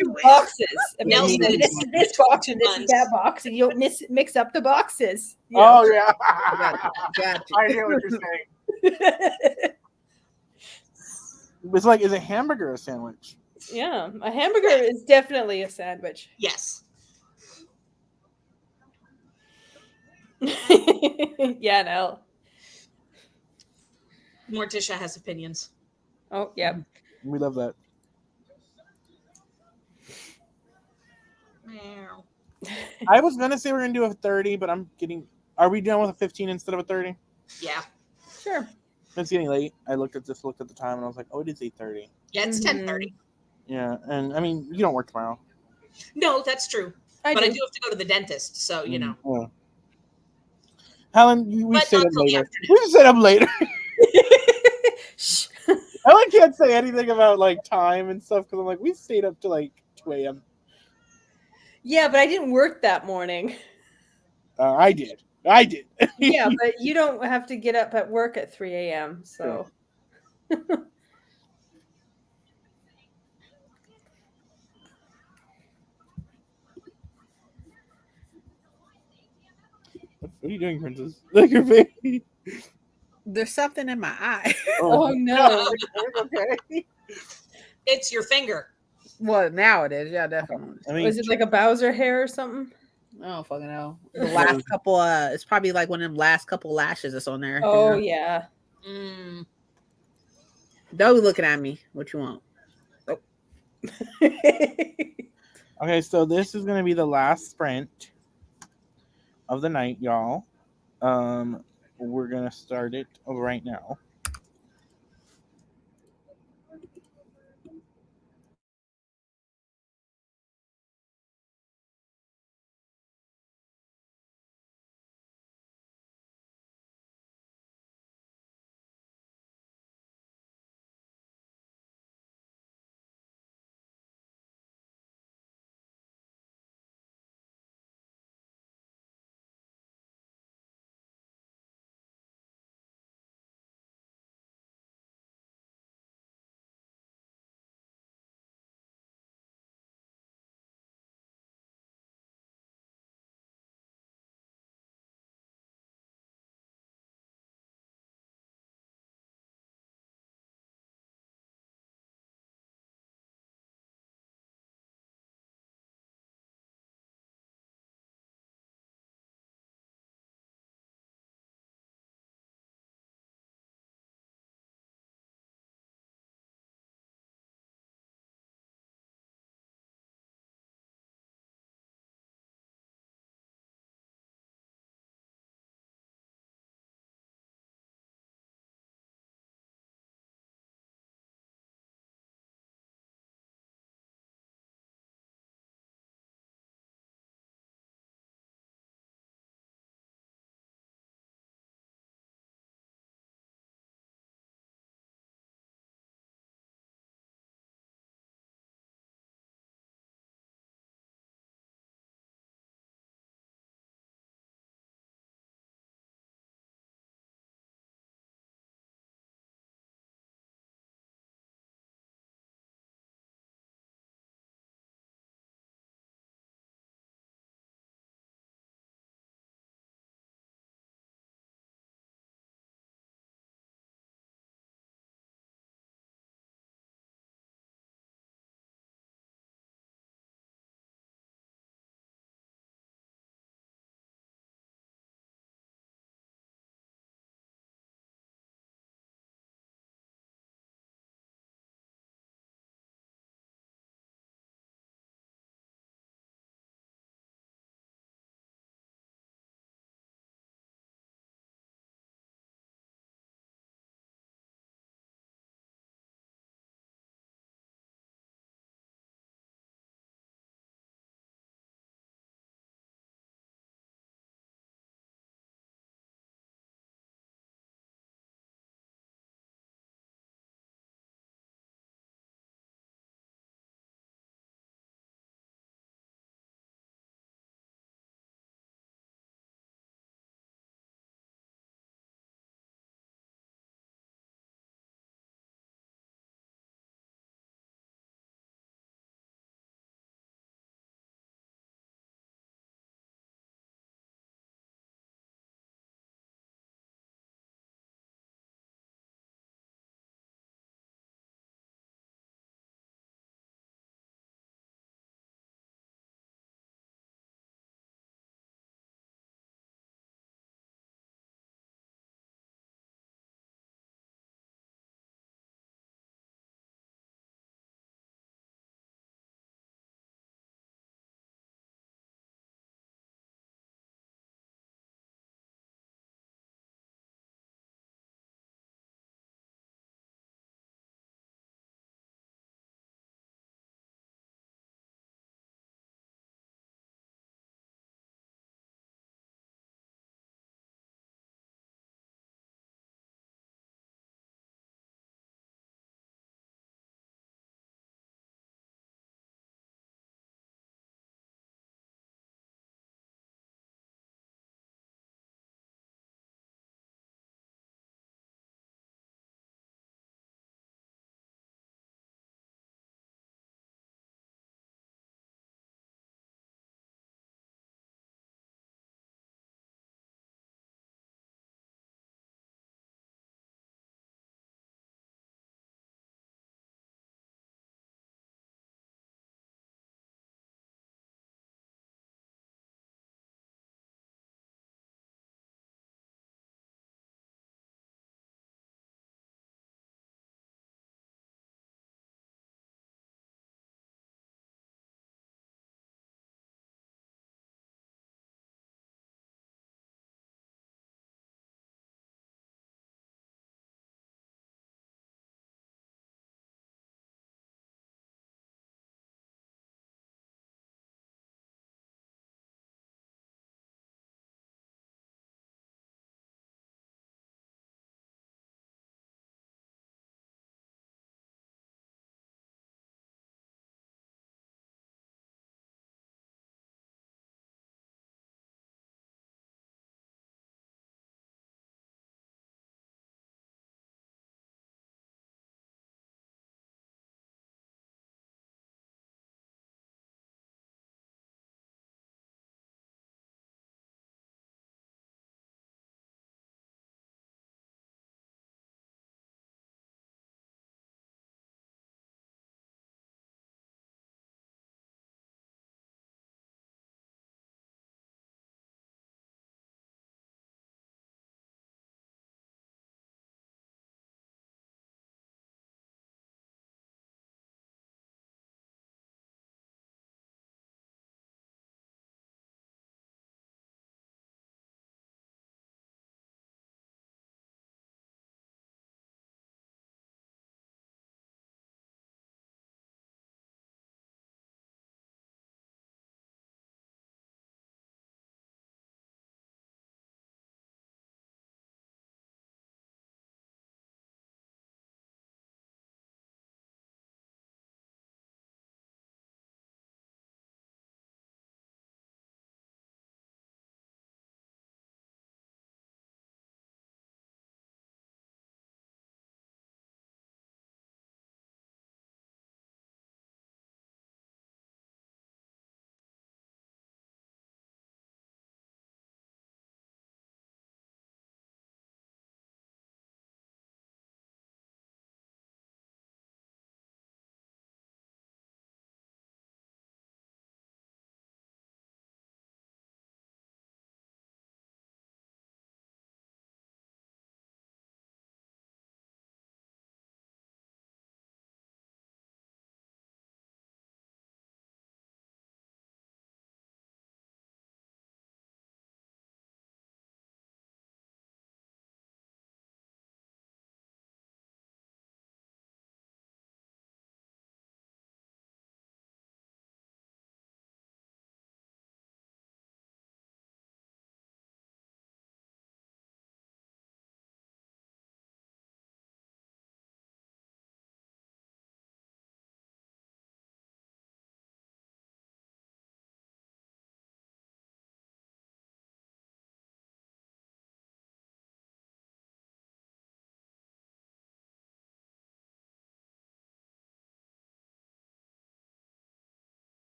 you boxes? I mean, this is this box and this is that box, and you don't mix up the boxes. You know? Oh yeah, Gotcha. I hear what you're saying. It's like, is a hamburger a sandwich? Yeah, a hamburger is definitely a sandwich. Yes. Yeah, no. Morticia has opinions. Oh, yeah. We love that. I was gonna say we're gonna do a 30, but are we done with a 15 instead of a 30? Yeah. Sure. It's getting late. I looked at the time and I was like, oh, it is 8:30. Yeah, it's 10:30. Yeah, and I mean, you don't work tomorrow. No, that's true. I do have to go to the dentist, so you know. Yeah. Helen, we stayed up later. We stayed up later. Helen can't say anything about like time and stuff because I'm like, we stayed up to like 2 a.m. Yeah, but I didn't work that morning. I did. Yeah, but you don't have to get up at work at 3 a.m. So. Yeah. What are you doing, Princess? Look your baby. There's something in my eye. Oh no. Okay. It's your finger. Well, now it is. Yeah, definitely. I mean, Was it like a Bowser hair or something? I don't fucking know. The last couple, it's probably like one of them last couple lashes that's on there. Oh, you know? yeah. Don't be looking at me. What you want? Oh. Okay, so this is going to be the last sprint of the night, y'all. We're going to start it right now.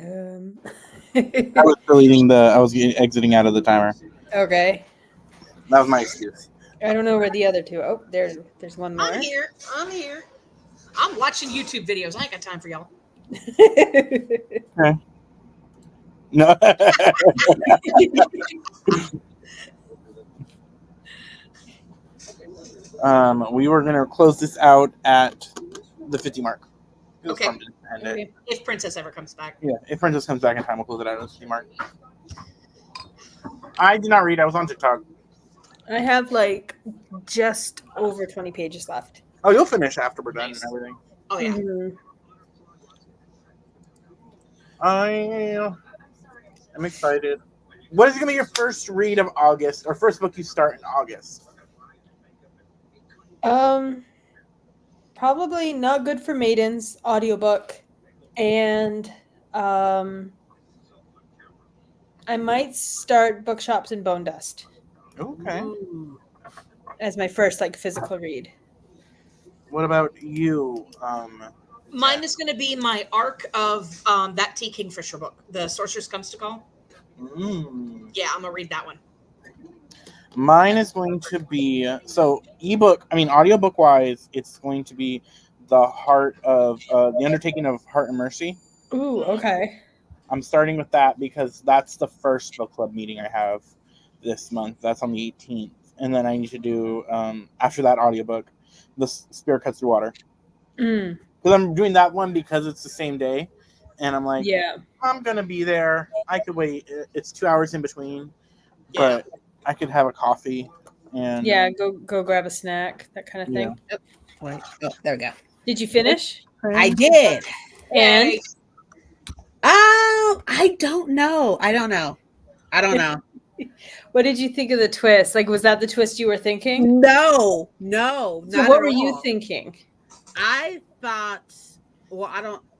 I was deleting I was exiting out of the timer. Okay. That was my excuse. I don't know where the other two. Oh, there's one more. I'm here. I'm watching YouTube videos. I ain't got time for y'all. Okay. No. We were gonna close this out at the 50 mark. Okay. Okay. If Princess ever comes back. Yeah, if Princess comes back in time, we'll close it out at the 50 mark. I did not read. I was on TikTok. I have like just over 20 pages left. Oh, you'll finish after we're done Nice. and everything. Oh yeah. Mhm. I'm excited. What is going to be your first read of August, or first book you start in August? Probably Not Good for Maidens audiobook, and I might start Bookshops and Bone Dust Okay. Ooh. as my first like physical read. What about you? Mine is going to be my arc of that T. Kingfisher book, The Sorceress Comes to Call. Yeah, I'm gonna read that one. Mine is going to be audiobook wise, it's going to be The Heart of The Undertaking of Heart and Mercy. Ooh, okay. I'm starting with that because that's the first book club meeting I have this month. That's on the 18th. And then I need to do, after that audiobook, The Spirit Cuts Through Water. Because I'm doing that one because it's the same day. And I'm like, Yeah. I'm going to be there. I could wait. It's 2 hours in between. Yeah. But I could have a coffee. And Yeah, go grab a snack, that kind of thing. Yeah. Wait. Oh, there we go. Did you finish? I did. And Yay. I don't know. what did you think of the twist? Like, was that the twist you were thinking? No. So Not what at were you all. thinking? I thought. Well,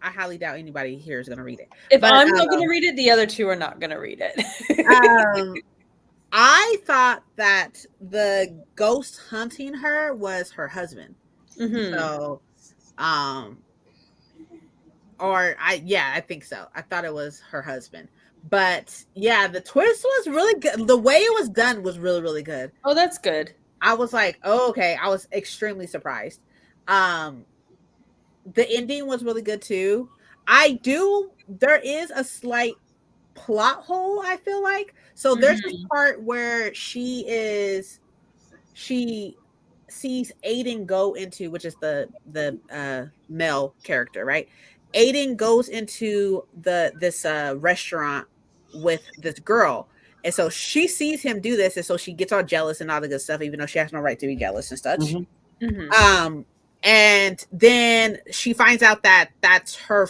I highly doubt anybody here is going to read it. If But, I'm not going to read it, the other two are not going to read it. I thought that the ghost hunting her was her husband. Mhm. So, I think so. I thought it was her husband. But yeah, the twist was really good. The way it was done was really, really good. Oh, that's good. I was like, oh, okay. I was extremely surprised. The ending was really good too. There is a slight plot hole, I feel like. So there's this part where she sees Aiden go into, which is the male character, right? Aiden goes into this restaurant with this girl, and so she sees him do this, and so she gets all jealous and all the good stuff, even though she has no right to be jealous and such. Mhm. And then she finds out that that's her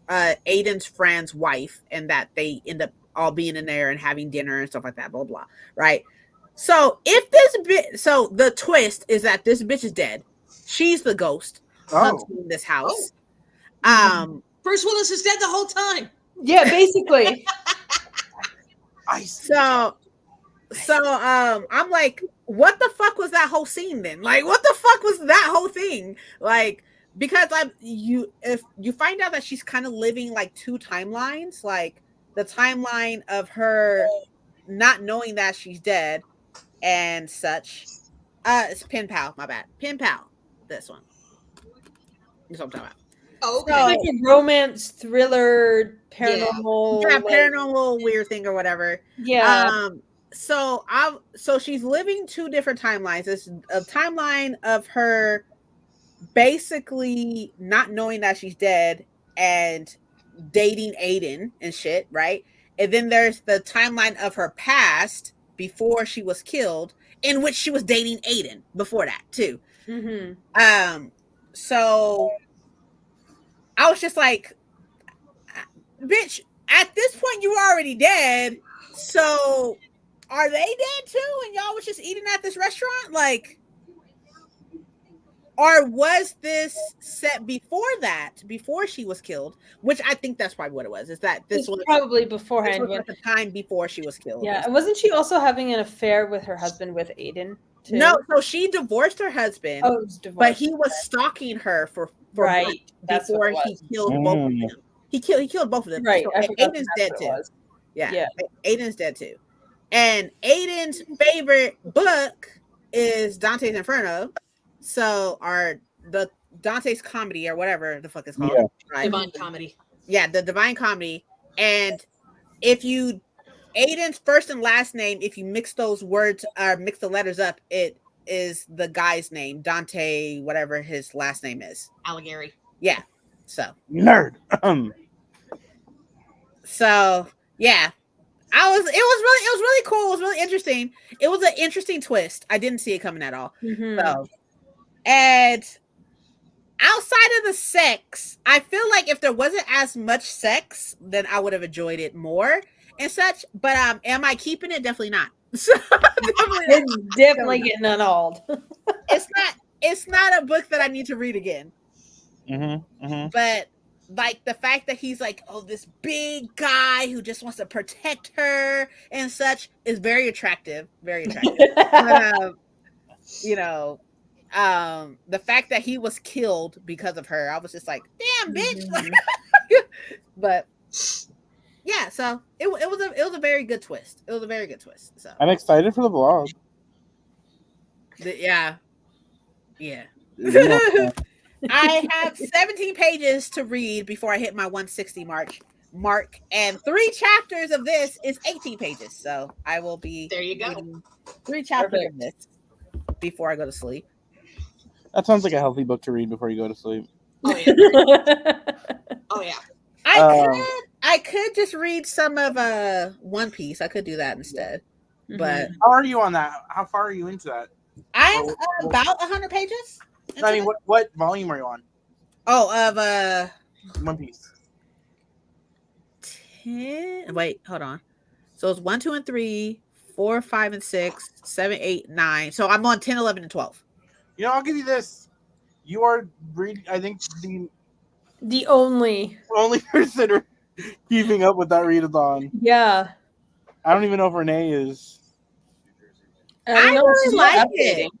Aiden's friend's wife, and that they end up all being in there and having dinner and stuff like that, blah blah, right? So the twist is that this bitch is dead. She's the ghost hunting this house. Bruce Willis is dead the whole time. Yeah, basically. I'm like, what the fuck was that whole scene then? Like, what the fuck was that whole thing? Like, because if you find out that she's kind of living like two timelines, like the timeline of her not knowing that she's dead and such. It's Pen Pal, my bad. Pen Pal. This one. That's what I'm talking about. Oh, okay. It's like a romance thriller, paranormal. Yeah, paranormal weird thing or whatever. Yeah. So she's living two different timelines. It's a timeline of her basically not knowing that she's dead and dating Aiden and shit, right? And then there's the timeline of her past before she was killed, in which she was dating Aiden before that too. So I was just like, bitch, at this point you were already dead. So are they dead too? And y'all was just eating at this restaurant? Like, or was this set before that, before she was killed? Which I think that's probably what it was. Is that this was probably beforehand. This was at the time before she was killed. Yeah, and wasn't she also having an affair with her husband, with Aiden? Too? No, so she divorced her husband. Oh, it was divorced. But he was stalking her for right. before he killed both of them. He killed both of them. Right. So I forgot Aiden's that's dead what too. it was. Yeah. Aiden's dead too. And Aiden's favorite book is Dante's Inferno. So the Dante's Comedy or whatever the fuck it's called. Yeah. Right? Divine Comedy. Yeah, the Divine Comedy. And if you Aiden's first and last name, if you mix those words or mix the letters up, it is the guy's name, Dante, whatever his last name is. Alighieri. Yeah. So Nerd. So yeah. It was really cool. It was really interesting. It was an interesting twist. I didn't see it coming at all. Mhm. So, and outside of the sex, I feel like if there wasn't as much sex, then I would have enjoyed it more and such. But am I keeping it? Definitely not. So It's definitely getting annulled. it's not a book that I need to read again. But like the fact that he's like, oh, this big guy who just wants to protect her and such is very attractive. Very attractive. But, you know, the fact that he was killed because of her, I was just like, damn, bitch. Mhm. But yeah, so it was a very good twist. It was a very good twist. So I'm excited for the vlog. yeah. Yeah. I have 17 pages to read before I hit my 160 mark, and 3 chapters of this is 18 pages. So I will be There you go. reading 3 chapters Perfect. of this before I go to sleep. That sounds like a healthy book to read before you go to sleep. Oh yeah. Oh yeah. I could just read some of One Piece. I could do that instead. But How are you on that? How far are you into that? I'm about 100 pages. I mean, what volume are you on? Oh, of One Piece. 10. Wait, hold on. So it's 1, 2, and 3, 4, 5, and 6, 7, 8, 9. So I'm on 10, 11, and 12. You know, I'll give you this. You are reading, I think, The only. only person keeping up with that readathon. Yeah. I don't even know if Renee is. don't I know if really she's like updating. it.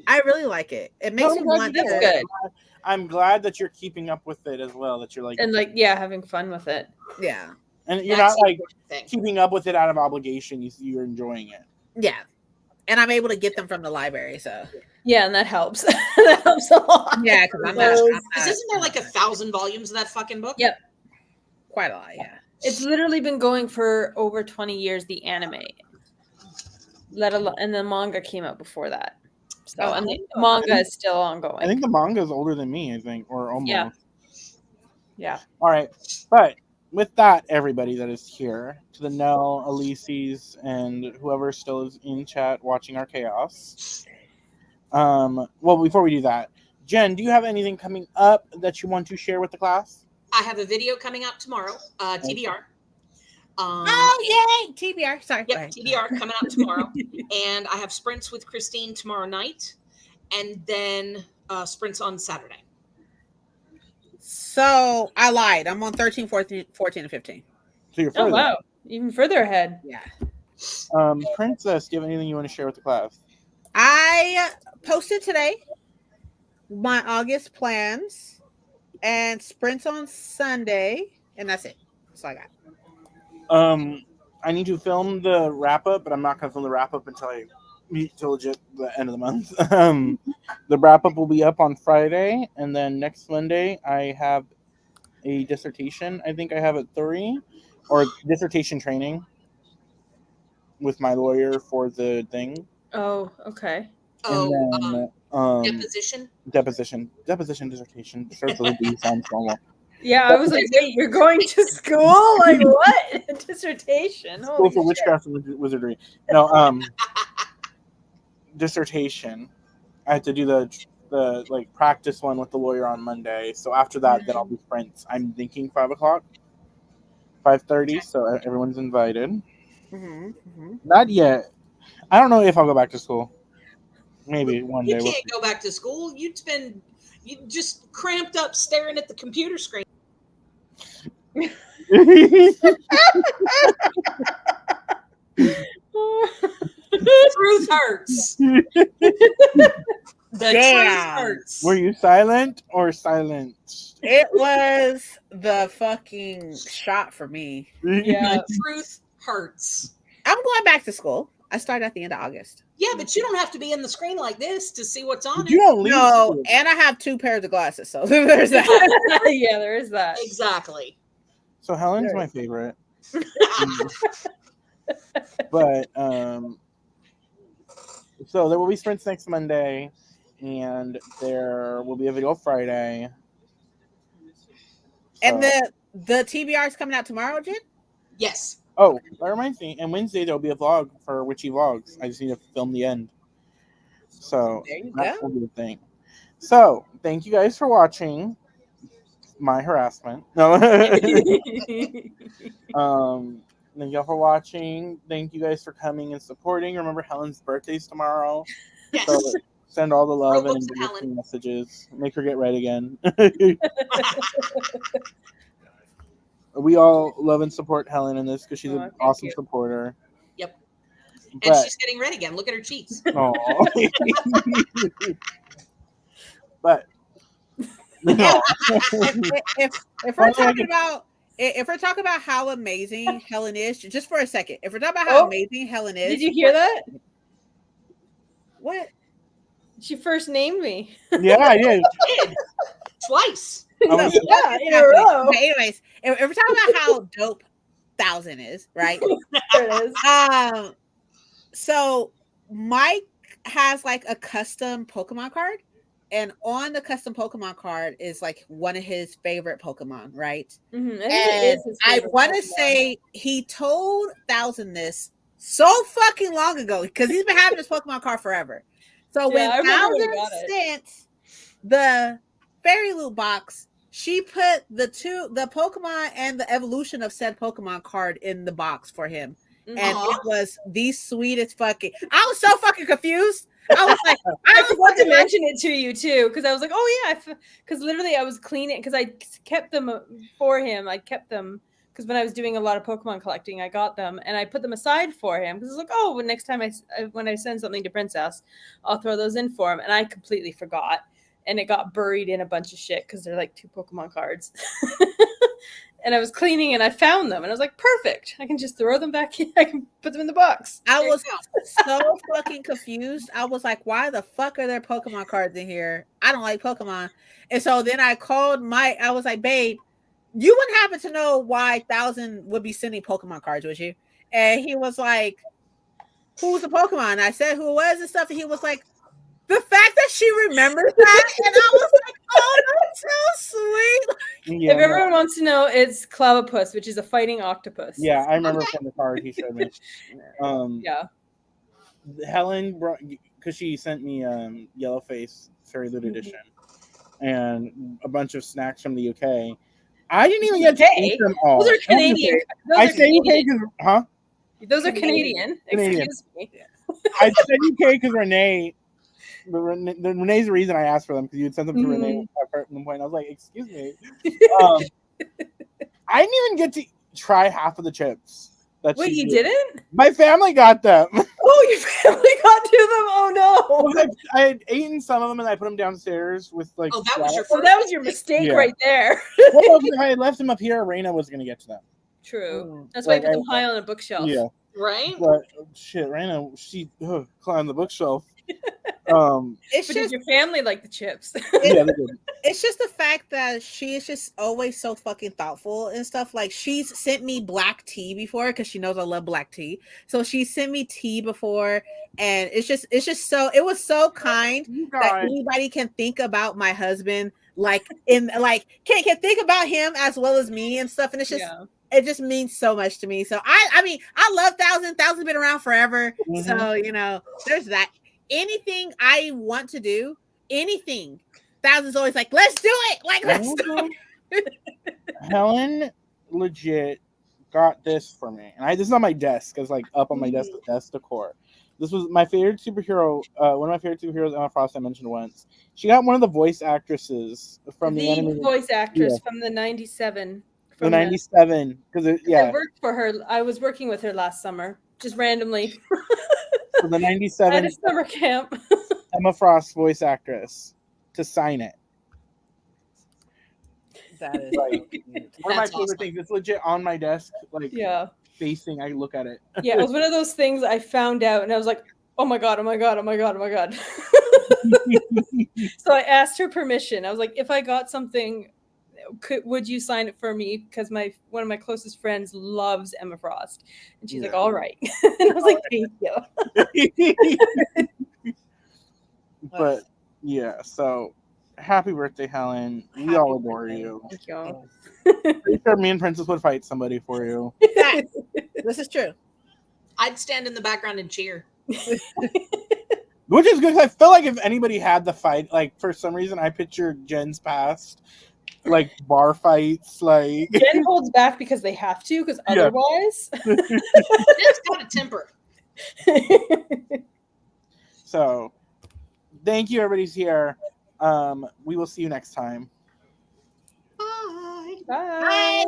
I really like it. It makes me want That's to. good. I'm glad that you're keeping up with it as well. That you're like, And like, yeah, having fun with it. Yeah. and you're That's not like the thing. keeping up with it out of obligation. You're enjoying it. Yeah. And I'm able to get them from the library. So, Yeah, and that helps. That helps a lot. yeah, because I'm Because not isn't there like 1,000 volumes of that fucking book? Yep. quite a lot. Yeah. It's literally been going for over 20 years, the anime. Let alone, and the manga came out before that. So, and the manga is still ongoing. I think the manga is older than me. I think, or almost. Yeah. Yeah. All right, but with that, everybody that is here, to the Nell, Elise's, and whoever still is in chat watching our chaos. Well, before we do that, Jen, do you have anything coming up that you want to share with the class? I have a video coming out tomorrow, TBR. Oh, yay. TBR. Sorry. Yep, TBR coming out tomorrow. And I have sprints with Christine tomorrow night, and then sprints on Saturday. So I lied. I'm on 13, 14, and 15. So you're Oh, further. wow. Even further ahead. Yeah. Princess, do you have anything you want to share with the class? I posted today my August plans and sprints on Sunday, and that's it. That's all I got. I need to film the wrap up, but I'm not gonna film the wrap up until I meet till legit the end of the month. The wrap up will be up on Friday, and then next Monday I have a dissertation. I think I have at 3, or dissertation training with my lawyer for the thing. Oh, okay. And Oh, then, deposition. deposition, dissertation. Starts with a D, sounds normal. Yeah, I was like, wait, you're going to school? Like, what? Dissertation? School Holy for shit. witchcraft and wizardry. No, dissertation. I had to do the like practice one with the lawyer on Monday. So after that, then I'll do sprints. I'm thinking 5:00, 5:30. So everyone's invited. Mm-hmm, mm-hmm. Not yet. I don't know if I'll go back to school. Maybe one day. You can't go back to school. You just cramped up staring at the computer screen. Truth hurts. The truth Damn. hurts. Were you silent or silenced? It was the fucking shot for me. Yeah. The truth hurts. I'm going back to school. I start at the end of August. Yeah, but you don't have to be in the screen like this to see what's on You it. don't leave. No, school. and I have 2 pairs of glasses, so there's that. Yeah, there is that. Exactly. So Helen's my favorite. But so there will be sprints next Monday, and there will be a video Friday. And So- the TBR is coming out tomorrow, Jen? Yes. Oh, that reminds me. And Wednesday there'll be a vlog for Witchy Vlogs. I just need to film the end. So There you that go. will be a thing. So thank you guys for watching my harassment. No. Thank y'all for watching. Thank you guys for coming and supporting. Remember, Helen's birthday's tomorrow. Yes. So send all the love and Roblox to Helen. encouraging messages. Make her get red again. We all love and support Helen in this because she's Aw, an thank awesome you. supporter. Yep. And But, she's getting red again. Look at her cheeks. aw. But no. If we're talking about how amazing Helen is, just for a second, if we're talking about how Oh. amazing Helen is, Did you hear that? what? She first named me. Yeah, I did. Twice. I was- Yeah, in a row. Okay, anyways, if we're talking about how dope 1000 is, right? There it is. So Mike has like a custom Pokemon card, and on the custom Pokemon card is like one of his favorite Pokemon, right? Mhm, I think it And is his I favorite want to Pokemon. say he told 1000 this so fucking long ago because he's been having this Pokemon card forever. So Yeah, I when remember we 1000 got it. sent the fairy loot box, she put the Pokemon and the evolution of said Pokemon card in the box for him. And Aw. it was the sweetest fucking. I was so fucking confused. I was like, I forgot to mention it to you too, because I was like, oh yeah, because literally I was cleaning because I kept them for him. I kept them because when I was doing a lot of Pokemon collecting, I got them and I put them aside for him because I was like, oh, well, next time when I send something to Princess, I'll throw those in for him, and I completely forgot, and it got buried in a bunch of shit because they're like 2 Pokemon cards. And I was cleaning and I found them and I was like, perfect. I can just throw them back in. I can put them in the box. I There you was go. so fucking confused. I was like, why the fuck are there Pokemon cards in here? I don't like Pokemon. And so then I called Mike. I was like, babe, you wouldn't happen to know why 1000 would be sending Pokemon cards, would you? And he was like, who's the Pokemon? I said who it was and stuff. And he was like, the fact that she remembers that. And I was like, oh, that's so sweet. Yeah, If everyone wants to know, it's Clavipus, which is a fighting octopus. yeah, I remember from the card he showed me. Yeah. Helen brought because she sent me Yellowface Fairy Loot Edition and a bunch of snacks from the UK. I didn't even get to eat them all. Those are Canadian. I Those are say UK Canadian. because huh? Those are Canadian. Canadian. Excuse me. I said UK because Renee. Renee's the reason I asked for them because you had sent them to Renee at one point. I was like, "Excuse me." I didn't even get to try half of the chips. That Wait, she you did. didn't? My family got them. Oh, your family got to them. Oh no. I had eaten some of them and I put them downstairs with like. Oh, that was your So first. that was your mistake Yeah. right there. Well, if I had left them up here, Raina was gonna get to them. True. That's why I Like, put them high on a bookshelf. Yeah, Right? but shit, Raina, she climbed the bookshelf. It's But did just your family like the chips? Yeah, they did. it's just the fact that she is just always so fucking thoughtful and stuff. Like she's sent me black tea before because she knows I love black tea. So she sent me tea before, and it's just so it was so kind You that guys, anybody can think about my husband like in like can think about him as well as me and stuff. And it's just Yeah. it just means so much to me. So I mean I love 1000 been around forever. Mhm. So you know there's that. Anything I want to do, anything. 1000's always like, let's do it. Like, let's do it. Helen legit got this for me, and this is on my desk. It's like up on my desk with desk decor. This was my favorite superhero. One of my favorite superheroes, Emma Frost. I mentioned once. She got one of the voice actresses from the animated, voice actress from the 97. the '97. Because I yeah, worked for her. I was working with her last summer, just randomly. for the At 97 a summer camp. Emma Frost voice actress to sign it. That is Like, so cute. One of my That's favorite awesome. things. It's legit on my desk, like Yeah. facing. I look at it. Yeah, it was one of those things I found out and I was like, oh my God, oh my God, oh my God, oh my God. So I asked her permission. I was like, if I got something, would you sign it for me? Because one of my closest friends loves Emma Frost. And she's like, Yeah. all right. And I was like, thank you. But yeah, so happy birthday, Helen. We Happy all adore birthday. you. Thank you. Pretty sure me and Princess would fight somebody for you. This is true. I'd stand in the background and cheer. Which is good. 'Cause I feel like if anybody had the fight, like for some reason, I picture Jen's past, like bar fights, like Jen holds back because they have to, because Yeah. otherwise. Jen's got a temper. So. Thank you, everybody's here. We will see you next time. Bye. Bye. Bye.